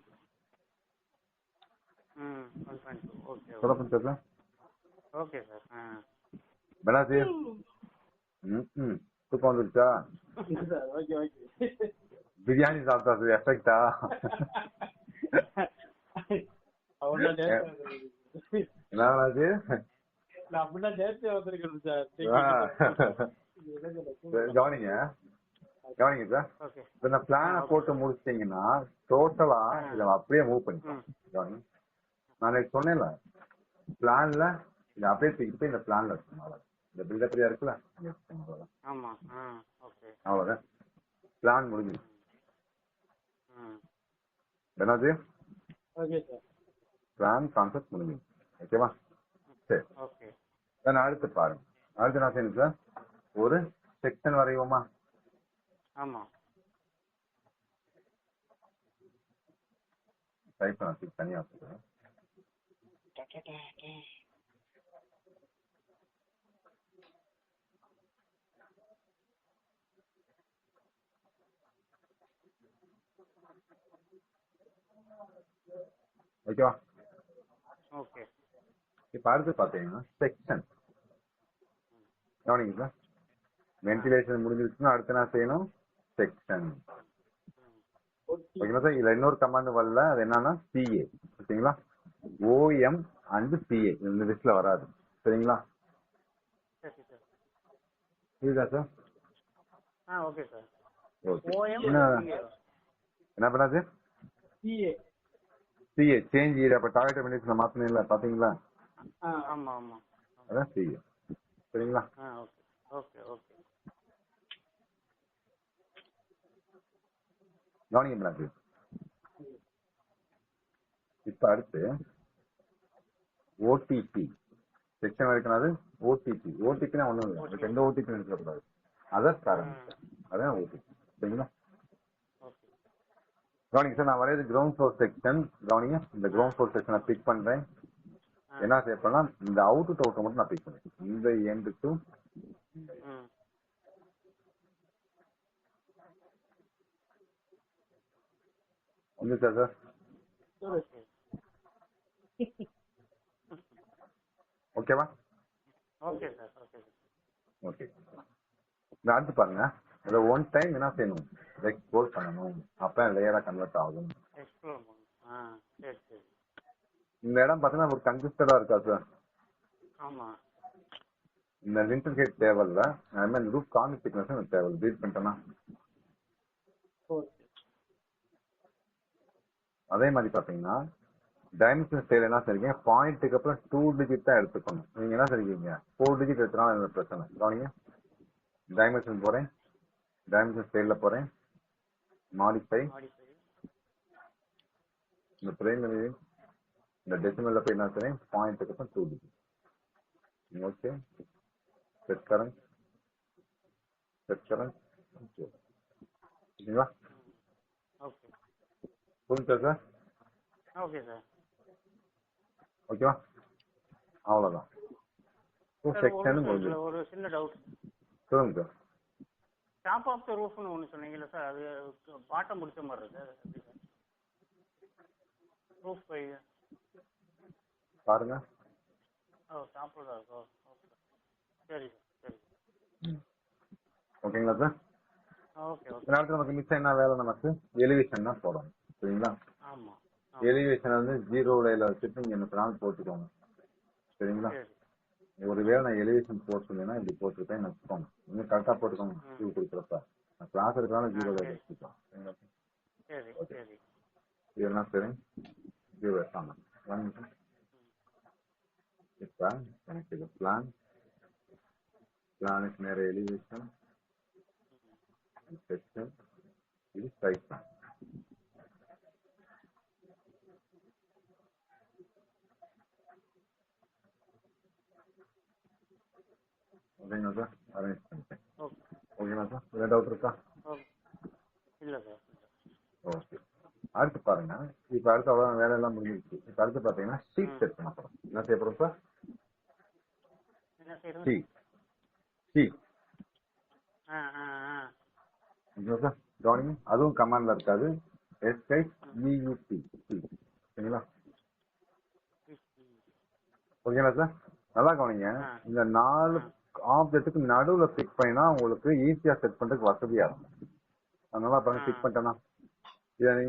தூக்கம் வந்துருச்சா? பிரியாணி சாப்பிட்டா சார் எஃபெக்டா? என்னாச்சு? கவனிங்க கவனிங்க சார். ஓகே. இப்ப இந்த பிளானை போட்டு முடிச்சிட்டீங்கன்னா டோட்டலா இதை அப்படியே மூவ் பண்ணிக்கலாம். கவனிங்க, நான் சொன்னேன்ல பிளான்ல இதை அப்படியே தூக்கிட்டு இந்த பிளான்ல இருக்கணும். இந்த பில்டப் இருக்குல்ல, ஆமா. ஓகே. அவ்வளவுதான், பிளான் முடிஞ்சிடும். ம். என்னது, ஓகே சார். பிளான் கான்செப்ட் முடிஞ்சிடும். ஓகேவா? சரி, ஓகே. அடுத்து பாருங்க. அடுத்து என்ன செய்யணும் சார், ஒரு செக்ஷன் வரைவோமா? ஆமா. டைப் பண்ணி தனியா போடுறேன். ஓகேவா? ஓகே. இப்ப அடுத்து பாத்தீங்கன்னா செக்ஷன். கவனிங்க சார், வென்டிலேஷன் முடிஞ்சிருச்சுன்னா அடுத்து என்ன செய்யணும், செக்ஷன். ஓகேங்களா சார்? இதுல இன்னொரு கமாண்ட் வரல, அது என்னன்னா சிஏ. ஓகேங்களா? ஓஎம் அண்ட் சிஏ இந்த லிஸ்ட்ல வராது. சரிங்களா? சரி சார். புரியுதா sir? Okay sir. Okay. OEM என்ன பண்ணாது, சிஏ சிஏ சேஞ்ச் ஈடு. அப்ப டார்கெட் வென்டிலேஷன் மாத்தணும் பாத்தீங்களா? ஆமா ஆமா. அதான் சிஏ. சரிங்களா? Okay okay okay. கவனிங்க பண்ணாது. இப்ப அடுத்து ஓடிபி செக்ஷன் வரைக்கும். ஓடிபி, ஓடிபினா ஒண்ணும் இல்லை, அதுக்கு எந்த ஓடிபி இருக்கக்கூடாது. அதர் பேரண்ட், அதான் ஓடிபி. சரிங்களா? கவனிங்க சார், நான் வரையது கிரவுண்ட் ஃப்ளோர் செக்ஷன். கவனிங்க, இந்த கிரவுண்ட் ஃப்ளோர் செக்ஷனை பிக் பண்றேன். என்ன செய்யப்படனா, இந்த அவுட் டு அவுட்டை மட்டும் நான் பிக் பண்ணேன். இந்த எண்ட் டு வந்துச்சா சார்? ஓகேவா? Okay sir. Okay sir. Okay. இந்த அடுத்து பாருங்க, இதை ஒன் டைம் என்ன செய்யணும், எக்ஸ்போர்ட் பண்ணணும். அப்ப லேயரா கன்வெர்ட் ஆகும். எக்ஸ்ப்ளோர் பண்ணணும். சரி சரி. இந்த இடம் பார்த்தீங்கன்னா ஒரு கன்ஜஸ்டடா இருக்கா சார்? ஆமா. இந்த லிண்டர் ஹைட் தேவையில்ல, இந்த ரூப் கார்னிக் திக்னஸ் எனக்கு தேவை. ரீட் பண்ணிட்டேன்னா அதே மாதிரி பாத்தீங்கன்னா டைமென்ஷன் ஸ்டைல் என்ன சரிங்க, பாயிண்ட்டுக்கு அப்புறம் 2 டிஜிட் தான் எடுத்துக்கணும். நீங்க என்ன சரிங்க 4 டிஜிட் எடுத்துனாலும் எனக்கு பிரச்சனை. கவனிங்க, டைமென்ஷன் போறேன், டைமென்ஷன் ஸ்டைல்ல போறேன், மாடிஃபை, இந்த பிரைமரி இந்த டெசிமல்ல போய் என்ன செய்றேன், பாயிண்ட்டுக்கு அப்புறம் 2 digit. Okay, set current, set current. ஓகேங்களா? ஓகே. புரிஞ்சா சார்? Okay sir. ஓகேவா? அவ்வளவுதான். செக்ஷன் முடிஞ்சு. ஒரு சின்ன டவுட். சொல்லுங்க சார். டாப் ஆஃப் த ரூஃப்னு ஒன்று சொன்னீங்கல்ல சார், அது பாட்டம் முடிச்ச மாதிரி இருக்கு. ரூஃப் பை பாருங்க. டாப்ல தான் இருக்கோ. சரி சரி. ஓகேங்களா சார்? Okay okay. அடுத்து நமக்கு மிச்சம் என்ன வேலை, நமக்கு எலிவேஷன் தான் போடணும். சரிங்களா? ஆமா. எலிவேஷன் வந்து 0 லைல வச்சுட்டு நீங்க என்ன போட்டுக்கோங்க. சரிங்களா? ஒருவேளை நான் எலிவேஷன் போட்டுருந்தேன்னா இப்படி போட்டுருக்கேன் வச்சுக்கோங்க. நீங்க கரெக்டா போட்டுக்கோங்க. இது கொடுக்குறப்ப கிளாஸ் இருக்கிறாங்க 0 லைல வச்சுக்கோங்க. சரி சரி. இதெல்லாம் சரி 0 வைக்காம இப்ப எனக்கு இது பிளானுக்கு நேர எலிவேஷன் செக்ஷன், இது சைட் பிளான். ஓகேங்களா சார்? அரேஞ்ச் பண்ணிட்டேன். ஓகேங்களா சார்? வேற டவுட் இருக்கா? இல்ல சார். ஓகே. அடுத்து பாருங்க, இப்ப அடுத்து அவ்வளவு வேலை எல்லாம் முடிஞ்சிருச்சு. இப்ப அடுத்து பாத்தீங்கன்னா ஷீட் செட் பண்ண போறோம். என்ன செய்ய போறோம் சார்? ஷீட். சார் கவனிங்க, அதுவும் கமாண்ட்ல இருக்காது. SHEUT. சரிங்களா? ஓகேங்களா சார்? நல்லா கவனிங்க, இந்த 4 ஆப்ஜெக்ட்டுக்கு நடுவுல பிக் பண்ணினா உங்களுக்கு ஈஸியா செட் பண்றதுக்கு வசதியா இருக்கும். அதனால பாருங்க, பிக் பண்ணிட்டேன்னா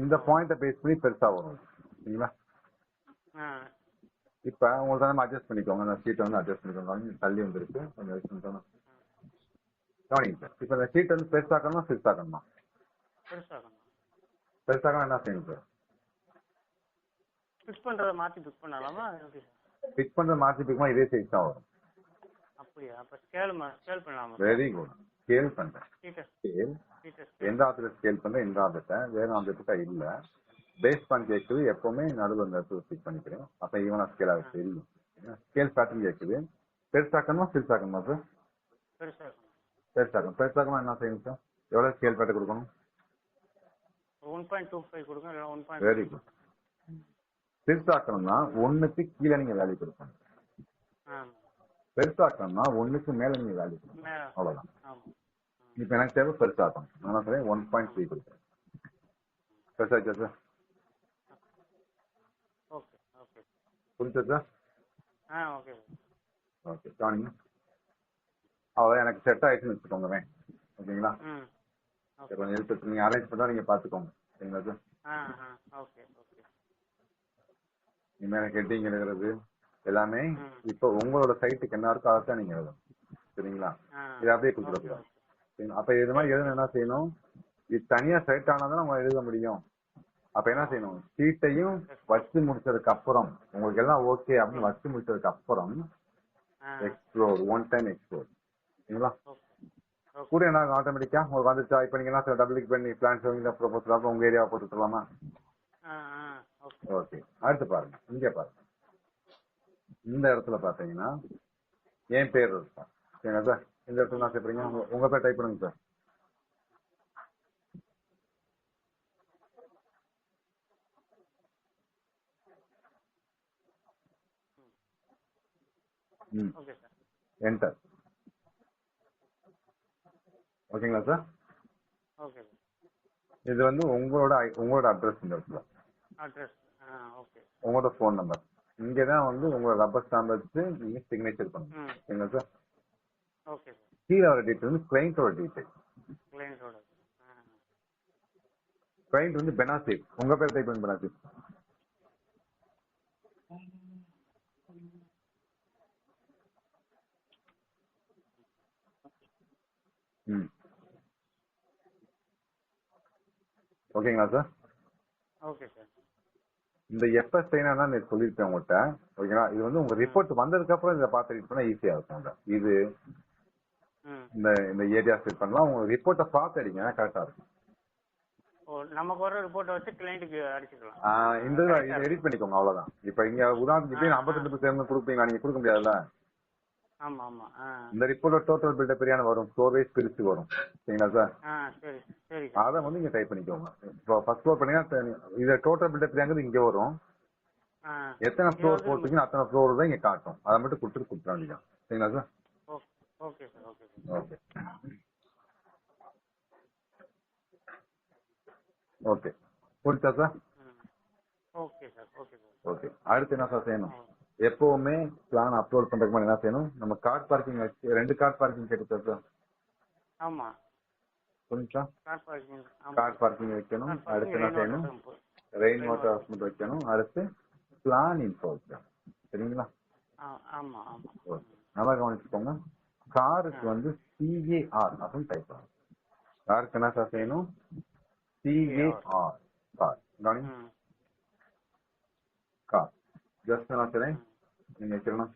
இந்த பாயிண்ட பேஸ் பண்ணி பெருசா வரும். சரிங்களா? இப்ப உங்களுக்கு அட்ஜஸ்ட் பண்ணிக்கோங்க. அந்த சீட்டை வந்து அட்ஜஸ்ட் பண்ணிக்கோங்க. தள்ளி வந்துருக்கு கொஞ்சம் கவனிங்க சார். இப்போ இந்த சீட் வந்து பெருசாக்கணுமா சிறுசாக்கணுமா? பெருசாகணும். பெருசாக்கணும் என்ன செய்யணும் சார்? ஃபிக்ஸ் பண்றதை மாத்தி ஃபிக்ஸ் பண்ணலாமா எப்படி சார்? ஃபிக்ஸ் பண்றது மாற்றி பிக்குமா இதே சைஸ் தான் வரும். அப்படியா? அப்ப ஸ்கேல் பண்ணலாமா? Very good. ஸ்கேல் பண்றேன். சீட்டை ஸ்கேல் சீட்டை எந்த ஆப்ஜெக்ட் ஸ்கேல் பண்றேன், எந்த ஆப்ஜெக்டை வேற ஆப்ஜெக்டா இல்ல பேஸ் பண்ணி கேட்குது. எப்பவுமே நடுவில் இந்த இடத்துல ஃபிக்ஸ் பண்ணிக்கிறேன். அப்ப ஈவனா ஸ்கேல் ஆக தெரியும். ஸ்கேல் பேட்டர்ன் கேட்குது. பெருசாக்கணுமா சிறுசாக்கணுமா சார்? பெருசாகணும். பெருசாக்கணும். பெருசாக்கணும் என்ன செய்யணும் சார்? எவ்வளவு ஸ்கேல் பேட்டர் கொடுக்கணும்? 1.25 கொடுங்க, இல்லை 1. Very good. பெருசாக்கணும்னா 1க்கு கீழே நீங்க வேல்யூ கொடுக்கணும். பெருசாக்கணும்னா 1க்கு மேல நீங்க வேல்யூ கொடுக்கணும். அவ்வளவுதான். இப்ப எனக்கு தேவை பெருசாக்கணும். நான் சொல்றேன் 1.3 கொடுக்குறேன். பெருசாச்சா சார்? Okay okay. புரிஞ்சா சார்? Okay okay. காணிங்க. அவ்வளோ எனக்கு செட் ஆயிடுச்சுன்னு வச்சுக்கோங்க. ஓகேங்களா? கொஞ்சம் எடுத்து நீங்க அரேஞ்ச் பண்ணா நீங்க பாத்துக்கோங்க. சரிங்களா சார்? Okay okay. இனிமே எனக்கு ஹெட்டிங் எழுதுறது எல்லாமே இப்போ உங்களோட சைட்டுக்கு என்ன இருக்கோ அதான் நீங்க எழுதணும். சரிங்களா? இதை அப்படியே கொடுத்துடக்கூடாது. அப்ப இது மாதிரி எழுத என்ன செய்யணும்? இது தனியா சைட் ஆனாதான் நம்ம எழுத முடியும். அப்ப என்ன செய்யணும்? சீட்டையும் வச்சு முடிச்சதுக்கு அப்புறம் உங்களுக்கு எல்லாம் ஓகே அப்படின்னு வச்சு முடிச்சதுக்கு அப்புறம் எக்ஸ்ப்ளோர் 1 டைம் எக்ஸ்ப்ளோர். சரிங்களா? கூட என்ன ஆட்டோமேட்டிக்கா உங்களுக்கு வந்துச்சா? இப்ப நீங்க என்ன டபுள் கிளிக் பண்ணி பிளான் ப்ரொபோசல் உங்க ஏரியா போட்டுக்கலாமா? ஓகே. அடுத்து பாருங்க. இங்க பாருங்க. இந்த இடத்துல பாத்தீங்கன்னா என் பேர் இருக்கா. சரிங்களா சார்? இந்த இடத்துல என்ன செய்யறீங்க? உங்க பேர் டைப் பண்ணுங்க சார். என்டர். ஓகேங்களா சார்? ஓகே. இது வந்து உங்களோட அட்ரஸ். இந்த இடத்துல அட்ரஸ். ஓகே. உங்களோட ஃபோன் நம்பர் இங்கதான் வந்து உங்களோட ரப்பர் ஸ்டாம்ப் வச்சு நீங்க சிக்னேச்சர் பண்ணணும். சரிங்களா சார்? Okay sir. கீழே வர டீட்டெயில் வந்து கிளைண்டோட டீட்டெயில். கிளைண்ட் வந்து பெனாசிப். உங்க பேர் டைப் பண்ணி பெனாசிப். ஓகேங்களா சார்? Okay sir. இந்த எஃப்எஸ் ட்ரெயினா நான் சொல்லியிருப்பேன் உங்கள்கிட்ட. ஓகேங்களா? இது வந்து உங்க ரிப்போர்ட் வந்ததுக்கு அப்புறம் இதை பார்த்து ரீட் பண்ணா ஈஸியா இருக்கும். இது இந்த ஏரியா செட் பண்ணலாம். உங்க ரிப்போர்ட்டை பார்த்து அடிங்க, கரெக்டா இருக்கும். நமக்கு வர ரிப்போர்ட்டை வச்சு கிளைண்ட்டுக்கு அடிச்சுக்கலாம். இந்த எடிட் பண்ணிக்கோங்க, அவ்வளவுதான். இப்ப இங்க உதாரணத்துக்கு 52% கொடுப்பீங்களா? நீங்க கொடுக்க முடியாதுல்ல. ஆமா ஆமா. இந்த ரிப்போர்ட் டோட்டல் பில்டப் பிரியாணி வரும். ஸ்டோரேஜ் பிரிச்சு வரும். சரிங்களா சார்? சரி சரி. அதை வந்து நீங்க டைப் பண்ணிக்கோங்க. இப்போ ஃபர்ஸ்ட் ஃப்ளோர் பண்ணீங்கன்னா இது டோட்டல் பில்டப் பிரியாங்கிறது இங்க வரும். எத்தனை ஃப்ளோர் போட்டுக்கீங்க அத்தனை ஃப்ளோர் தான் இங்க காட்டும். அதை மட்டும் கொடுத்துட வேண்டியதான். சரிங்களா sir? Okay sir. Okay okay okay. புரிச்சா sir? Okay sir. Okay sir. Okay. அடுத்து என்ன சார் செய்யணும்? எப்பவுமே பிளான் அப்லோட் பண்றதுக்கு முன்னாடி என்ன செய்யணும்? நம்ம கார் பார்க்கிங் வச்சு 2 கார் பார்க்கிங் கேட்டு சார். ஆமா. புரிஞ்சா? கார் பார்க்கிங் வைக்கணும். அடுத்து என்ன செய்யணும்? ரெயின் வாட்டர் ஹார்வெஸ்ட் வைக்கணும். அடுத்து பிளான் இன்ஃபோ வைக்கணும். சரிங்களா? ஆமா ஆமா. ஓகே. நல்லா கவனிச்சுக்கோங்க. காருக்கு வந்து CAR அப்படின்னு டைப் பண்ணணும். காருக்கு என்ன சார் செய்யணும்? CAR. கார். கவனிங்க. கார். ஜஸ்ட் என்ன செய்றேன்? நீங்க வைக்கணும்.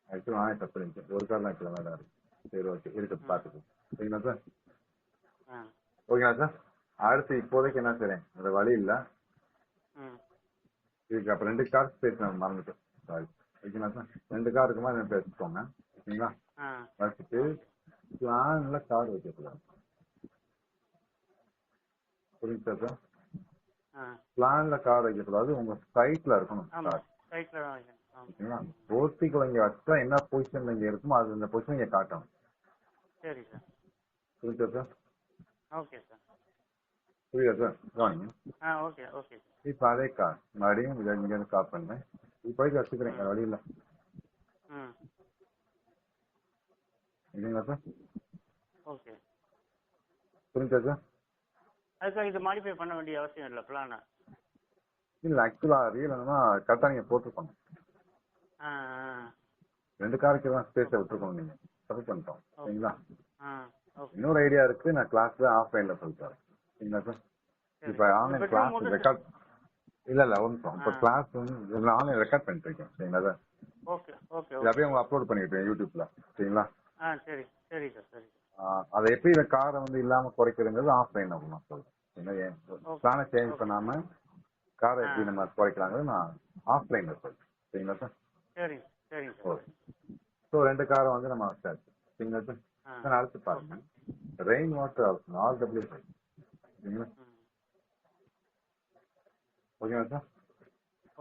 ஆக்சுவலா நான் தப்பு பண்ணிட்டேன். ஒரு கார் தான் வைக்கலாம். வேற சரி ஓகே. இருக்கு பார்த்துக்கோங்க. சரிங்களா சார்? ஓகேங்களா சார்? அடுத்து இப்போதைக்கு என்ன செய்றேன்? வேற வழி இல்ல. இதுக்கு அப்ப 2 கார் ஸ்பேஸ் நான் மறந்துட்டேன். சாரி. ஓகேங்களா சார்? 2 கார் இருக்குமா என்ன பேசிக்கோங்க. ஓகேங்களா? வச்சுட்டு பிளான்ல கார் வைக்கக்கூடாது. புரியுதா சார்? பிளான்ல கார் வைக்கக்கூடாது. உங்க சைட்ல இருக்கணும் கார். ஓகேங்களா? போர்ட்டிக்குள்ள இங்க வச்சா என்ன பொசிஷன்ல இங்க இருக்குமோ அது இந்த பொசிஷன் இங்க காட்டணும். சரி சார். புரியுதா சார்? Okay sir. புரியுதா சார்? கவனிங்க. Okay okay. இப்ப அதே கார் மறுபடியும் இதை இங்க இருந்து கால் பண்ணேன். இப்போதைக்கு வச்சுக்கிறேன். வேற வழி இல்ல. இல்லைங்களா சார்? ஓகே. புரியுதா சார்? அதுக்காக இது மாடிஃபை பண்ண வேண்டிய அவசியம் இல்லை பிளான. இல்ல ஆக்சுவலா ரியல் என்னன்னா கரெக்டா நீங்க போட்டுருக்கணும். 2 காருக்கு தான் ஸ்பேஸை விட்டுருக்கணும். நீங்க தப்பு பண்ணிட்டோம். சரிங்களா? ஓகே இன்னொரு ஐடியா இருக்கு, நான் கிளாஸ்ல ஆஃப்லைன்ல சொல்லித்தரேன். சரிங்களா சார்? சரி இப்ப இந்த ஆன்லைன் பெட்ரோல் கிளாஸ் மட்டும் ரெக்கார்ட் இல்ல ஒரு நிமிஷம். இப்ப ஆ கிளாஸ் வந்து ஆன்லைன் ரெக்கார்ட் பண்ணிட்டு இருக்கேன். சரிங்களா சார்? ஓகே ஓகே இது ஓகே அப்படியே உங்க அப்லோட் பண்ணிருக்கேன் யூடியூப்ல. சரிங்களா? சரி சரி சார் சரி அதை எப்படி இந்த காரை வந்து இல்லாம குறைக்கிறதுங்கிறது ஆஃப்லைன் அப்படின்னு நான் சொல்றேன். ஓகே பிளானை சேஞ்ச் ஓகே பண்ணாம காரை ஆ எப்படி நம்ம குறைக்கலாங்கிறது நான் ஆஃப்லைன்ல சொல்றேன். சரிங்களா சார்? சரிங்க சரிங்க சார் ஓகே. ஸோ 2 காரை வந்து நம்ம வச்சாச்சு. சரிங்களா சார்? ஆ சார் அடுத்து ஓகே பாருங்க, ரெயின் வாட்டர் ஹவுஸ் RW5. சரிங்களா? ம் ஓகேங்களா சார்?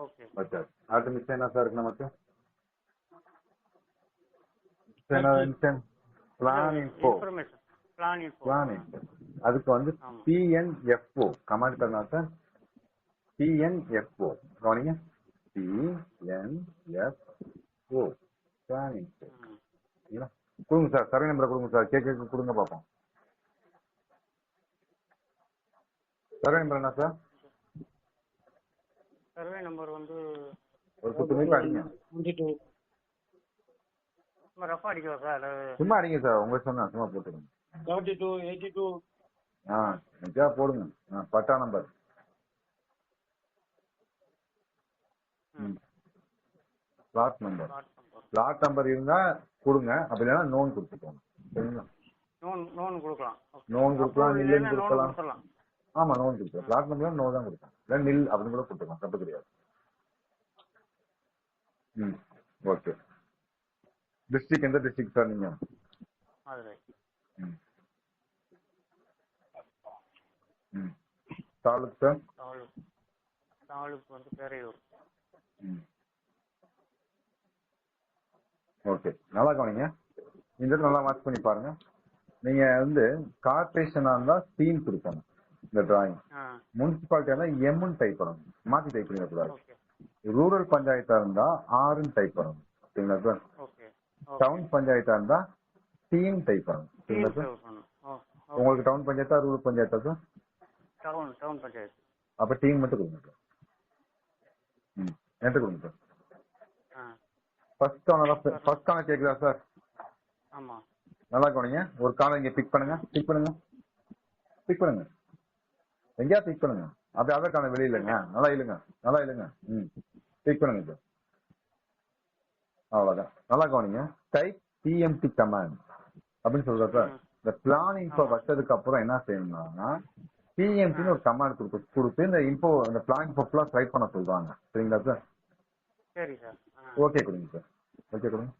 ஓகே வச்சாச்சு. அடுத்து மிச்சம் என்ன சார் இருக்கு நமக்கு? ஓகே இல்லை பிளானிங் போ இன்ஃபர்மேஷன் பிளானிங் போ பிளானிங் அதுக்கு வந்து ஆமாம் PNFO கமாண்ட் பண்ணா சார். PNFO கவனிங்க. PNFO பிளானிங் போ. ம் சரிங்களா? கொடுங்க சார், சர்வே நம்பரை கொடுங்க சார். கேட்க கொடுங்க பார்ப்போம். சர்வே நம்பர் என்ன சார்? சர்வே நம்பர் வந்து ஒரு 10 நிமிஷம் அடிங்க. 22 சும்மா ரஃபா அடிக்கவா சார் சும்மா அடிங்க சார், உங்க சொன்னா சும்மா போட்டுருங்க. 72 82 நிச்சயா போடுங்க. பட்டா நம்பர். ம் plot number. Slot number plot number இருந்தா கொடுங்க, அப்படி இல்லைன்னா நோன் கொடுத்துக்கோங்க. சரிங்களா? நோன் கொடுக்கலாம் நோன் கொடுக்கலாம், அப்ரூவல் நில்லுன்னு இல்லைன்னா நோன் கொடுக்கலாம். கொடுத்துடலாம் ஆமா நோன் கொடுக்கலாம். பிளாட் நம்பர் நோ தான் கொடுக்கலாம். இல்லை நில் அப்படின்னு கூட கொடுத்துக்கலாம், தப்பு கிடையாது. ம் ஓகே. டிஸ்ட்ரிக்ட் எந்த டிஸ்ட்ரிக்ட் சார் நீங்க? மதுரை ம் ம் தாலுக் சார்? தாலுக்கு வந்து பேரையூர் ம் ஓகே. நல்லா கவனிங்க. இந்த இடத்துல நல்லா வாட்ச் பண்ணி பாருங்க. நீங்க வந்து கார்பரேஷனா இருந்தா தீம் கொடுக்கணும் இந்த டிராயிங். முனிசிபாலிட்டியா இருந்தா எம்னு டைப் பண்ணணும், மாத்தி டைப் பண்ணிடக்கூடாது. ஓகே ரூரல் பஞ்சாயத்தா இருந்தா ஆர்ன்னு டைப் பண்ணணும். சரிங்களா சார்? ஓகே டவுன் பஞ்சாயத்தா இருந்தா டீம் டைப் பண்ணணும். சரிங்களா சார்? உங்களுக்கு டவுன் பஞ்சாயத்தா ரூரல் பஞ்சாயத்தா சார்? டவுன் பஞ்சாயத்து. அப்ப டீம் மட்டும் கொடுங்க சார். என்கிட்ட கொடுங்க சார். ஃபர்ஸ்ட் கார்னர் கேக்குதா சார்? ஆமா நல்லா கவனிங்க. ஒரு கார்னர் இங்க பிக் பண்ணுங்க. பிக் பண்ணுங்க. எங்கேயா பிக் பண்ணுங்க. அப்படி அதர் கார்னர் வெளியே இல்லைங்க. நல்லா இல்லைங்க. பிக் பண்ணுங்க சார். அவ்வளவுதான். நல்லா கவனிங்க. டைப் டிஎம்டி கமாண்ட் அப்படின்னு சொல்றா சார். இந்த பிளான் இன்ஃபோ வச்சதுக்கு அப்புறம் என்ன செய்யணும்னா டிஎம்டின்னு ஒரு கமாண்ட் கொடுத்து இந்த இன்ஃபோ இந்த பிளான் இன்ஃபோ ஃபுல்லா ரைட் பண்ண சொல்றாங்க. சரிங்களா சார்? சரி சார். ஓகே கொடுங்க சார். ஓகே கொடுங்க.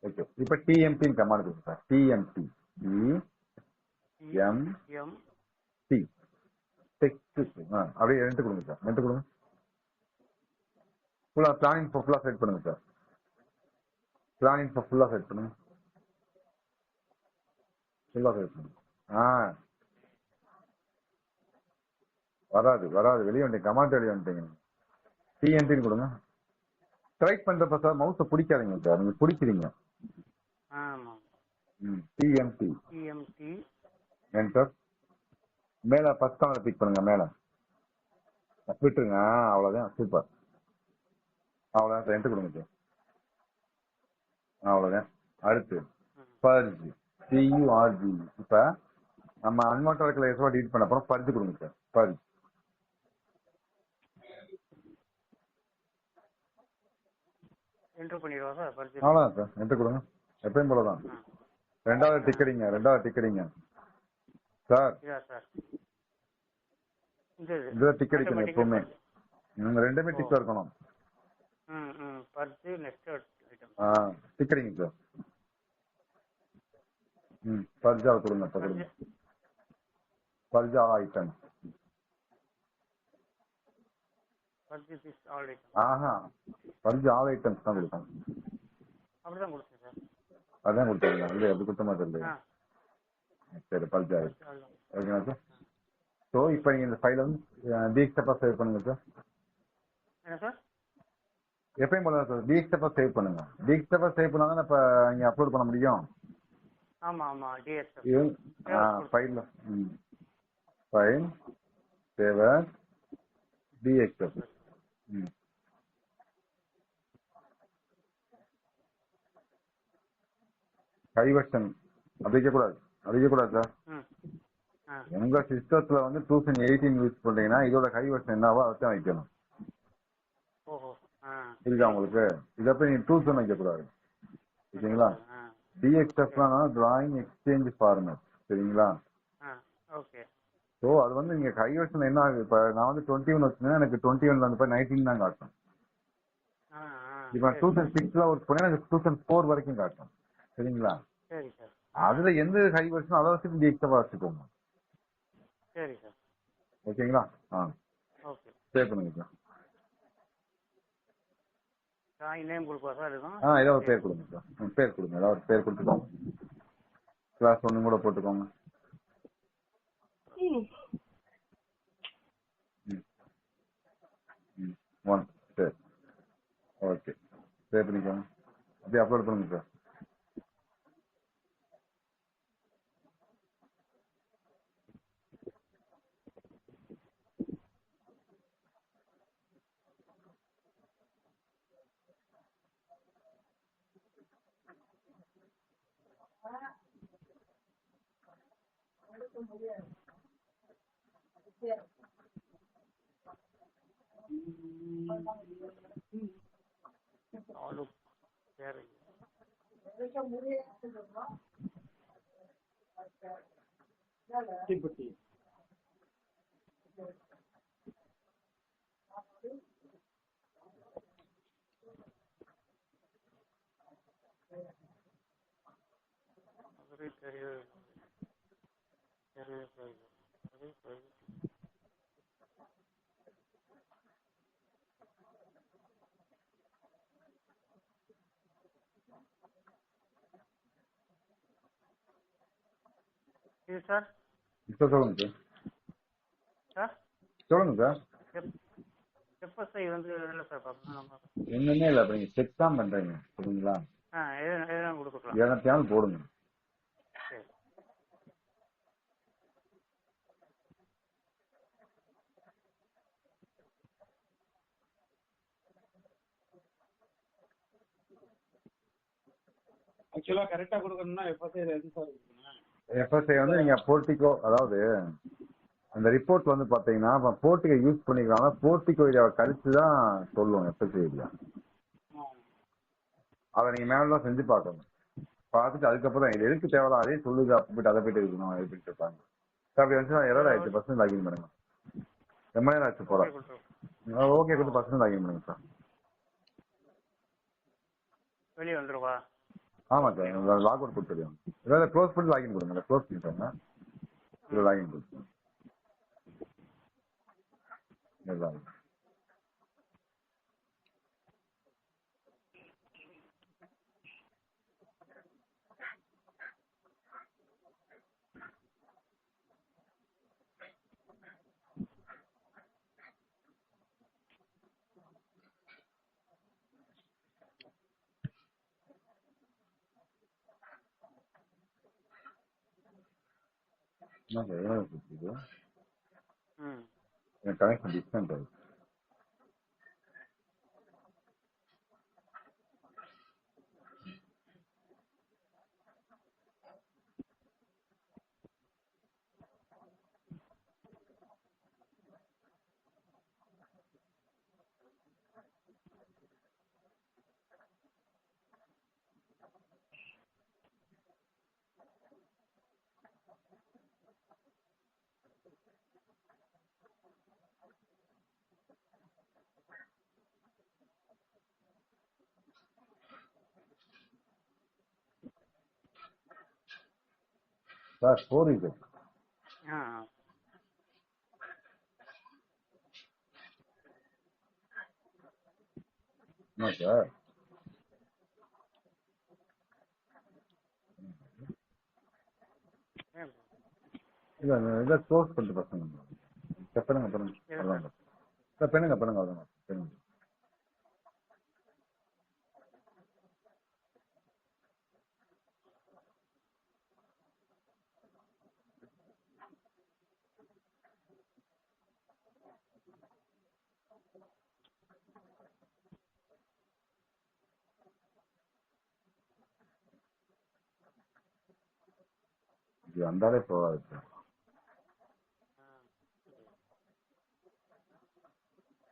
ஓகே. இப்ப டிஎம்டின்னு கமாண்ட் கொடுங்க சார். டிஎம்டி எம்டி டெக்ஸ்ட் அப்படியே ரெண்டு கொடுங்க சார். ரெண்டு கொடுங்க. ஃபுல்லா பிளானிங் ஃபுல்லா செட் பண்ணுங்க சார். பிளானிங் ஃபுல்லா செட் பண்ணுங்க. ஃபுல்லா செட் பண்ணுங்க. வராது வெளியே வந்துட்டீங்க. கமாண்ட் வெளியே வந்துட்டீங்க. டிஎன்டின்னு கொடுங்க. ஸ்ட்ரைக் பண்றப்ப சார் மவுஸை பிடிக்காதீங்க சார். நீங்க பிடிக்கிறீங்க. TMT enter. மேல ஃபர்ஸ்ட் கார்னர் பிக் பண்ணுங்க. மேல விட்டுருங்க. அவ்வளவுதான். சூப்பர். அவ்வளவுதான் சார். என்டர் கொடுங்க சார். அவ்வளவுதான். அடுத்து பர்ஜ் PURG. இப்ப நம்ம அன்வான்டட் கிளேஸோட டீட் பண்ண அப்புறம் பர்ஜ் கொடுங்க சார். பர்ஜ். என்டர் பண்ணிடுவா சார். அவ்வளவுதான் சார். என்டர் கொடுங்க. எப்பயும் போலதான். ரெண்டாவது டிக்கெடிங்க சார். இதுல டிக் அடிக்கணும் எப்பவுமே. ரெண்டுமே டிக்கா இருக்கணும். டிக் அடிங்க சார். பர்ஜா கொடுங்க. பர்ஜா ஐட்டம். பர்ஜா ஆல் ஐட்டம்ஸ் தான் கொடுக்கணும். அப்படிதான் கொடுத்தேன் சார். அதான் கொடுத்தீங்களா? இல்லை எப்படி கொடுத்த மாதிரி இல்லையா? சரி பர்ஜா ஐட்டம். ஓகேங்களா சார்? ஸோ இப்போ நீங்கள் இந்த ஃபைல் வந்து டிஎக்ஸ்எஃபாக சேவ் பண்ணுங்க சார். என்ன சார்? எப்பயும் போல சார் டிஎக்ஸ்எஃபாக சேவ் பண்ணுங்க. டிஎக்ஸ்எஃபாக சேவ் பண்ணா தான் இப்போ இங்கே அப்லோட் பண்ண முடியும். ஆமா டிஎக்ஸ்எஃப் ஃபைல் சேவ் டிஎக்ஸ்எஃப். கைவர்ஷன் அது வைக்கக்கூடாது, அது வைக்கக்கூடாது சார். ம் ஆ உங்க சிஸ்டத்துல வந்து 2018 யூஸ் பண்றீங்கன்னா இதோட கைவர்ஷன் என்னவோ அதை வைக்கணும். ஓஹோ ஆ புரியுதா உங்களுக்கு? இதை போய் நீங்க 2000 வைக்கக்கூடாது. ஓகேங்களா? ஆ டிஎக்ஸ்எஃப்னா டிராயிங் எக்ஸ்சேஞ்ச் ஃபார்மேட். சரிங்களா? ஆ ஓகே ஸோ அது வந்து நீங்க கைவர்ஷன் என்ன ஆகுது, இப்போ நான் வந்து 21 வச்சுன்னா எனக்கு 21 வந்து 19 தான் காட்டும். ஆ ஆ இப்போ 2006 ஒர்க் பண்ணா எனக்கு 2004 வரைக்கும் காட்டும். சரிங்களா? சரி சார். அதுல எந்த ஹை வெர்ஷன் அதை வச்சு டிஎக்ஸ்எஃப் வச்சுக்கோங்க. சரி சார். ஓகேங்களா? ஓகே. சேவ் பண்ணிக்கலாம். நேம் கொடுப்பா சார் இருக்கும். ஏதாவது ஒரு பேர் கொடுங்க சார். பேர் கொடுங்க, ஏதாவது ஒரு பேர் கொடுத்துக்கோங்க. கிளாஸ் 1 கூட போட்டுக்கோங்க. ஒன் சரி ஓகே, சேவ் பண்ணிக்கோங்க. அப்படியே அப்லோட் பண்ணுங்க சார். தீப்பெட்டி இது சார். இப்போ சொல்லுங்க சார். சொல்லுங்க சார். எஃப்எஸ்ஐ வந்து இல்லை சார் பார்ப்போம். என்னன்னே இல்லை, அப்போ நீங்கள் செக் தான் பண்ணுறீங்க. சரிங்களா? எதுனா கொடுக்கலாம். எதனாலும் போடுங்க. சரி. ஆக்சுவலா கரெக்டா கொடுக்கணும்னா எஃப்எஸ்ஐ எது சார் கொடுக்கணும்? எஃப்எஸ்ஐ வந்து நீங்க போர்ட்டிகோ, அதாவது அந்த ரிப்போர்ட் வந்து பாத்தீங்கன்னா போர்ட்டிகோ யூஸ் பண்ணிக்கலாம். போர்ட்டிகோ ஏரியாவை கழிச்சு தான் சொல்லுவோம் எஃப்எஸ்ஐ ஏரியா. அதை நீங்க மேலாம் செஞ்சு பார்க்கணும். பார்த்துட்டு அதுக்கப்புறம் இது எதுக்கு தேவையில்ல அதே சொல்லுது, அப்படி அதை போயிட்டு இருக்கணும் எப்படின்னு இருப்பாங்க. அப்படி வந்து எரர் ஆயிடுச்சு, பர்சனல் லாகின் பண்ணுங்க. எம்ஐஆர் ஆச்சு போல. ஓகே கொடுத்து பர்சனல் லாகின் பண்ணுங்க சார். வெளியே வந்துருவா. ஆமா சார், லாக் அவுட் கொடுத்துருவோம். ஏதாவது க்ளோஸ் பண்ணி லாகின் கொடுங்க. க்ளோஸ் பண்ணிட்டாங்க, இதில் லாகின் கொடுத்து கனெக்ஷன் டிஸ்கனெக்ட் ஆகுது. சார் 4 இது என்ன சார்? இல்லை இதை க்ளோஸ் பண்ணிட்டு பசங்க பெண்ணுங்க பெண்ணுங்க சார், பெண்ணுங்க பெண்ணுங்க அவ்வளோதான் பெண்ணுங்க. இது வந்தாலே போகாது சார்.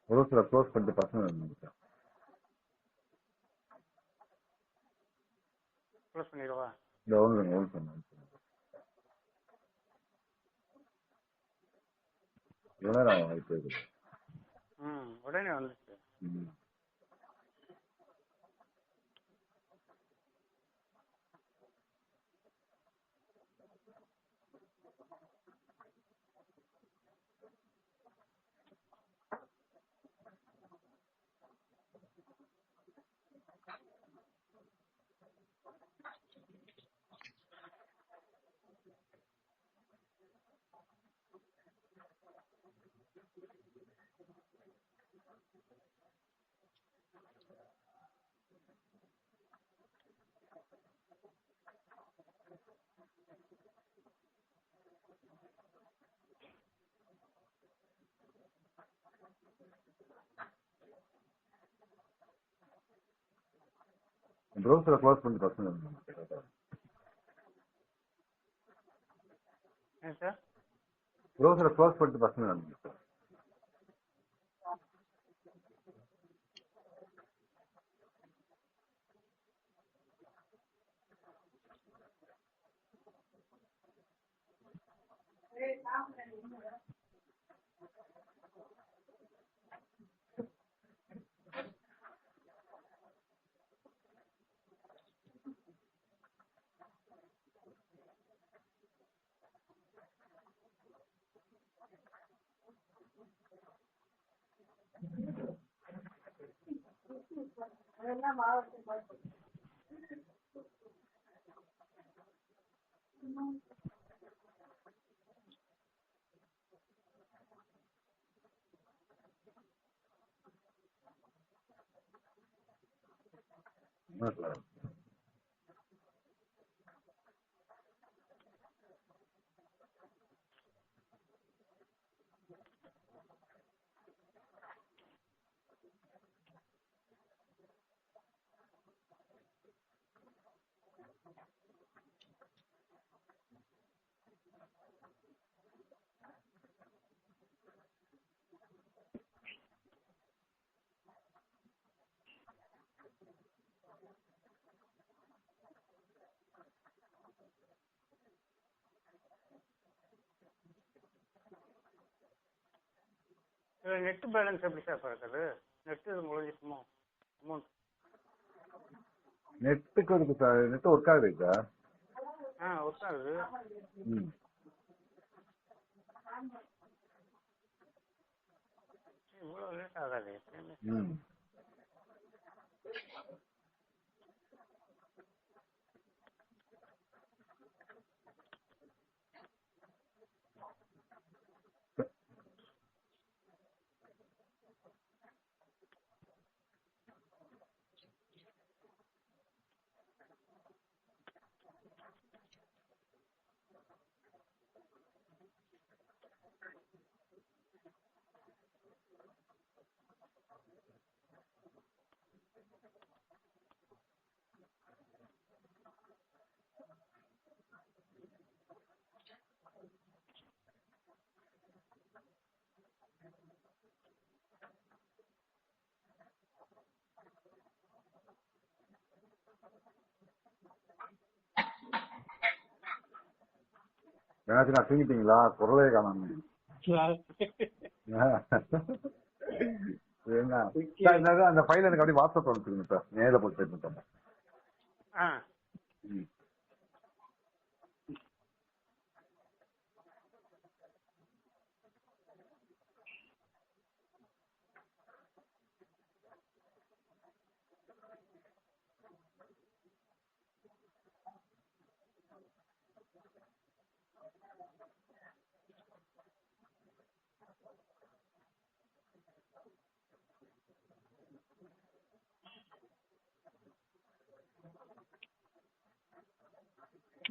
ஒரு சில க்ளோஸ் பண்ணிட்டு பசங்க இருந்தாங்க சார். க்ளோஸ் பண்ணிடுவா. இந்த ஒன்று பண்ண இவ்வளோ நேரம் வாய்ப்பு இருக்குது. உடனே வந்துச்சு. ப்ரௌசரை க்ளோஸ் பண்ணிட்டு பசங்க இருந்தாங்க. ஏன் சார்? ப்ரௌசரை க்ளோஸ் பண்ணிட்டு பசங்க இருந்தாங்க சார். நெட் பேலன்ஸ் எப்படி சார் பார்க்குறது? நெட்டு முடிஞ்சிட்டுமோ அமௌண்ட்? நெட்டுக்கு இருக்கு சார். நெட் ஒர்க் ஆகுது சார். ஒர்க் ஆகுது. இவ்வளோ லேட் ஆகாது. ஏன்னாச்சும் நான் தூங்கிட்டீங்களா? குரலே காணாம. அந்த ஃபைல் எனக்கு அப்படியே வாட்ஸ்அப் அனுப்பிச்சுங்க சார். நேரில் போட்டு போயிட்டு.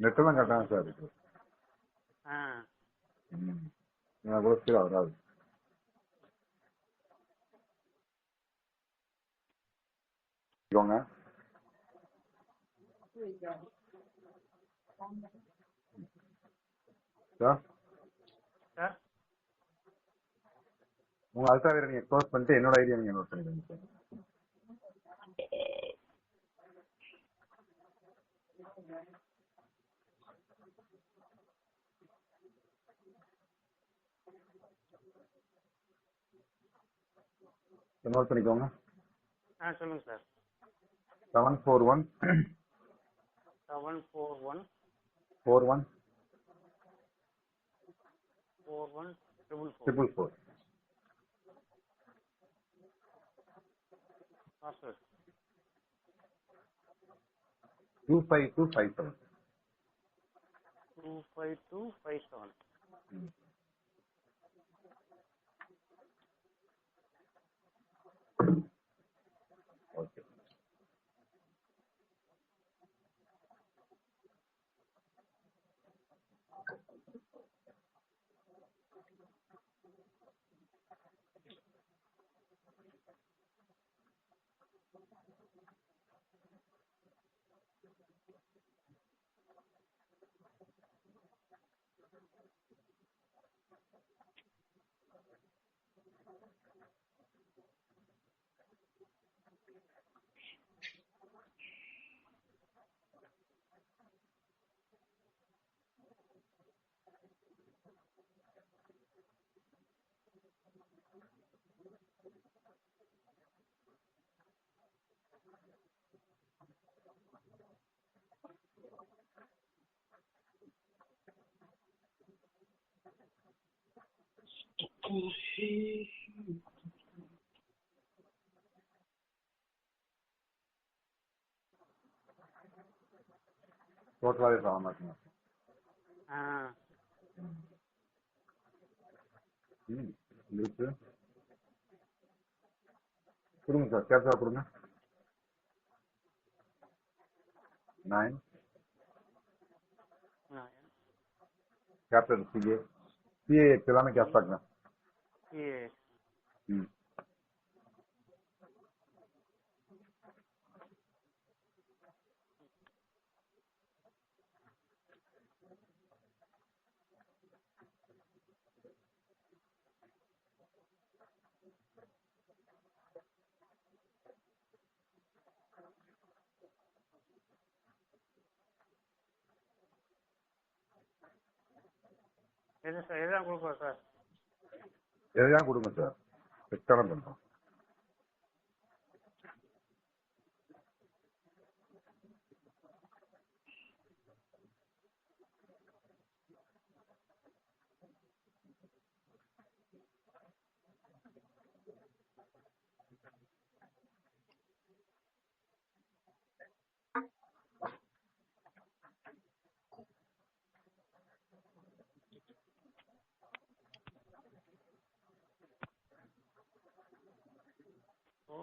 நெட்டெல்லாம் கரெக்டாக சார் இருக்கு. கூட ஸ்பீடாக வராது. சார் சார் உங்க அல்ட்ராவேரை நீங்க க்ளோஸ் பண்ணிட்டு என்னோட ஐடியா நீங்க நோட் பண்ணிக்கோங்க சார். நோட் பண்ணிக்கோங்க. சொல்லுங்க சார். 741 741 41 41 444 பாஸ்வேர்ட் 25257. 25257. ஓகே. டோட்டலாவே ப்ராப்ளம் இருக்குங்க. இருக்கு கொடுங்க சார். கேப்சா கொடுங்க. 9 கேப்சர் சிஏ சிஏஎக்ஸ் எல்லாமே கேப்சாக்குங்க. ம் எது சார் எதுதான் கொடுப்போம் சார்? எதையா கொடுங்க சார். செக்டாரம் பண்றோம். ஓ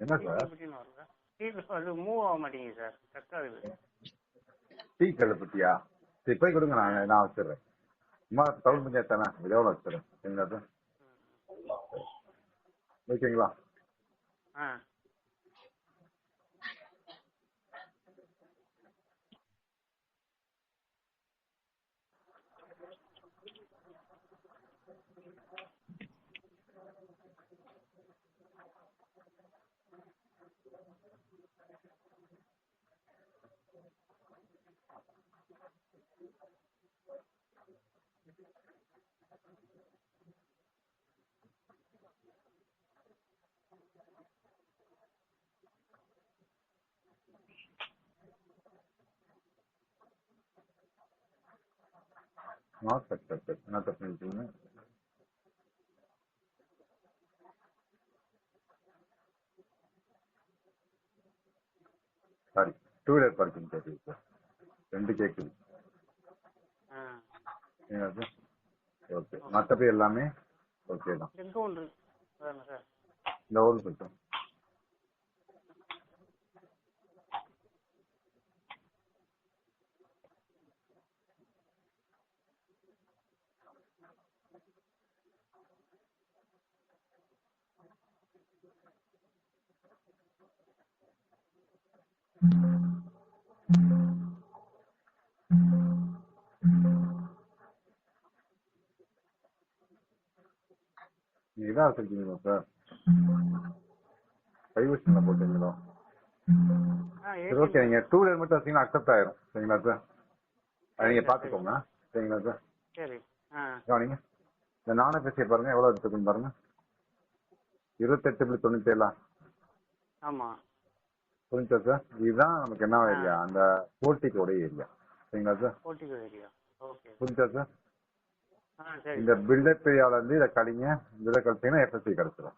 என்ன சார்? அது மூவ் ஆக மாட்டேங்குது சார். ஸ்டக் ஆகுது. டீ கல்லுப்பட்டியா? சரி போய் கொடுங்க. நான் வச்சிடுறேன். சும்மா டவுன் பஞ்சாயத்து தானே, இதோட வச்சிடுறேன். சரிங்களா சார்? ஓகேங்களா? Not accepted. என்ன தப்பு பண்ணிட்டீங்க? சாரி, டூ வீலர் பார்க்கிங் கேட்குது சார். 2 கேட்குது. சரிங்களா சார்? ஓகே. மற்றபடி எல்லாமே ஓகே தான். இந்த ஒரு நிமிஷம். நீங்க இதான் வச்சிருக்கீங்களா சார்? கைவசன்ல போட்டீங்களா? சரி ஓகே, நீங்க டூ வீலர் மட்டும் வச்சீங்கன்னா அக்செப்ட் ஆயிரும். சரிங்களா சார்? அதை நீங்க பாத்துக்கோங்க. சரிங்களா சார்? சரி. கவனிங்க, இந்த நானே பேசிய பாருங்க எவ்வளவு எடுத்துக்குன்னு பாருங்க. 28.97. ஆமா. புரிஞ்சா சார்? இதுதான் நமக்கு என்ன ஏரியா, அந்த போர்ட்டிக்கோட ஏரியா. சரிங்களா சார்? Portico area. ஓகே. புரிஞ்சா சார்? சரி. இந்த பில்டப் ஏரியாவில இருந்து இதை கழிங்க, இதை கழிச்சீங்கன்னா எஃப்எஸ்சி கிடைச்சிடும்.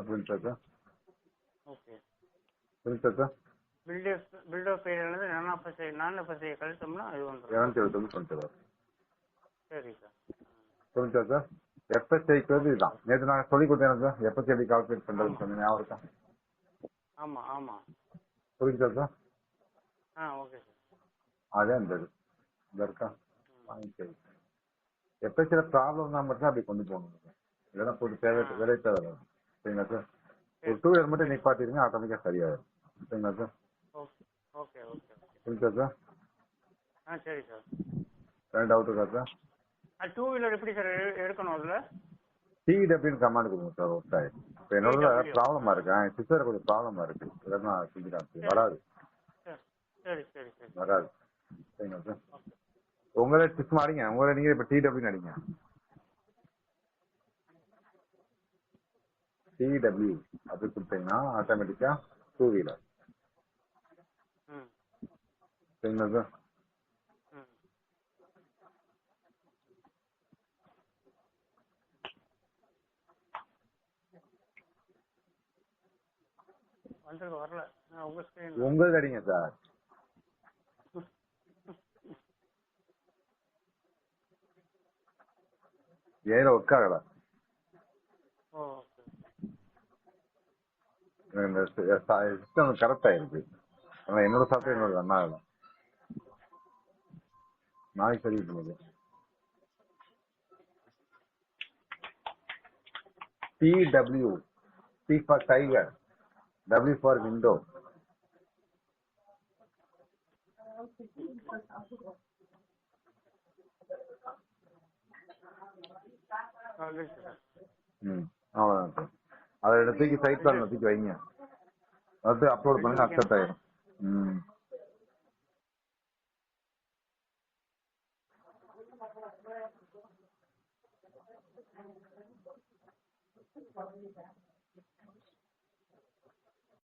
புரிஞ்சா சார்? ஓகே. புரிஞ்சா சார்? பில்டப் ஏரியால நான் எஃப்எஸ்ஐ கழிச்சோம்னா அது வந்துடும். 270 சரி சார். புரிஞ்சா சார்? எஃப்எஸ்ஐக்கு வந்து இதுதான். நேற்று நான் சொல்லி கொடுத்தேன் சார், எஃப்எஸ்சி எப்படி கால்குலேட் பண்றதுன்னு சொன்னேன், ஞாபகம் இருக்கா? ஆமா ஆமா. புரிஞ்சா சார்? Okay sir. அதே அந்த இது இந்த இருக்கா எஃப்எஸ்சியில ப்ராப்ளம் தான் மட்டும் அப்படி கொண்டு போகணும். இதெல்லாம் போட்டு வேலை தேவை. சரிங்களா சார்? ஒரு 2 இயர் மட்டும் நிப்பாட்டிருங்க, ஆட்டோமேட்டிக்கா சரியாயிடும். சரிங்களா சார்? Okay okay. புரிஞ்சா சார்? சரி சார். வேற டவுட் இருக்கா சார்? டூ வீலர் எப்படி சார் எடுக்கணும் அதுல? டிடபிள்யூ கமாண்ட் கொடுங்க சார். ஒர்க் ஆயிடும். இப்போ என்னோட ப்ராப்ளமா இருக்கு, என் சிஸ்டர் கொஞ்சம் ப்ராப்ளமா இருக்கு, இதெல்லாம் செஞ்சுக்கலாம். வராது சரி சரி சரி. வராது. சரிங்களா சார்? உங்களே சிஸ்டம் அடிங்க, உங்களை நீங்க இப்ப டிடபிள்யூ அடிங்க. டிடபிள்யூ அது கொடுத்தீங்கன்னா ஆட்டோமேட்டிக்கா 2 வீலர். சரிங்களா சார்? வரல உங்களது அடிங்க சார். ஏல ஒர்க் ஆகல. சிஸ்டம் கரெக்ட் ஆயிருக்கு. ஆனா என்னோட சாப்பிட்டு என்னோட ரன் ஆகல. நாளைக்கு சரி பண்ணுது. TW, T for tiger, W for window. அவ்வளவுதான் சார். அதை தூக்கி சைட் பிளான் தூக்கி வைங்க, அது அப்லோட் பண்ணுங்க, அக்செப்ட் ஆயிடும்.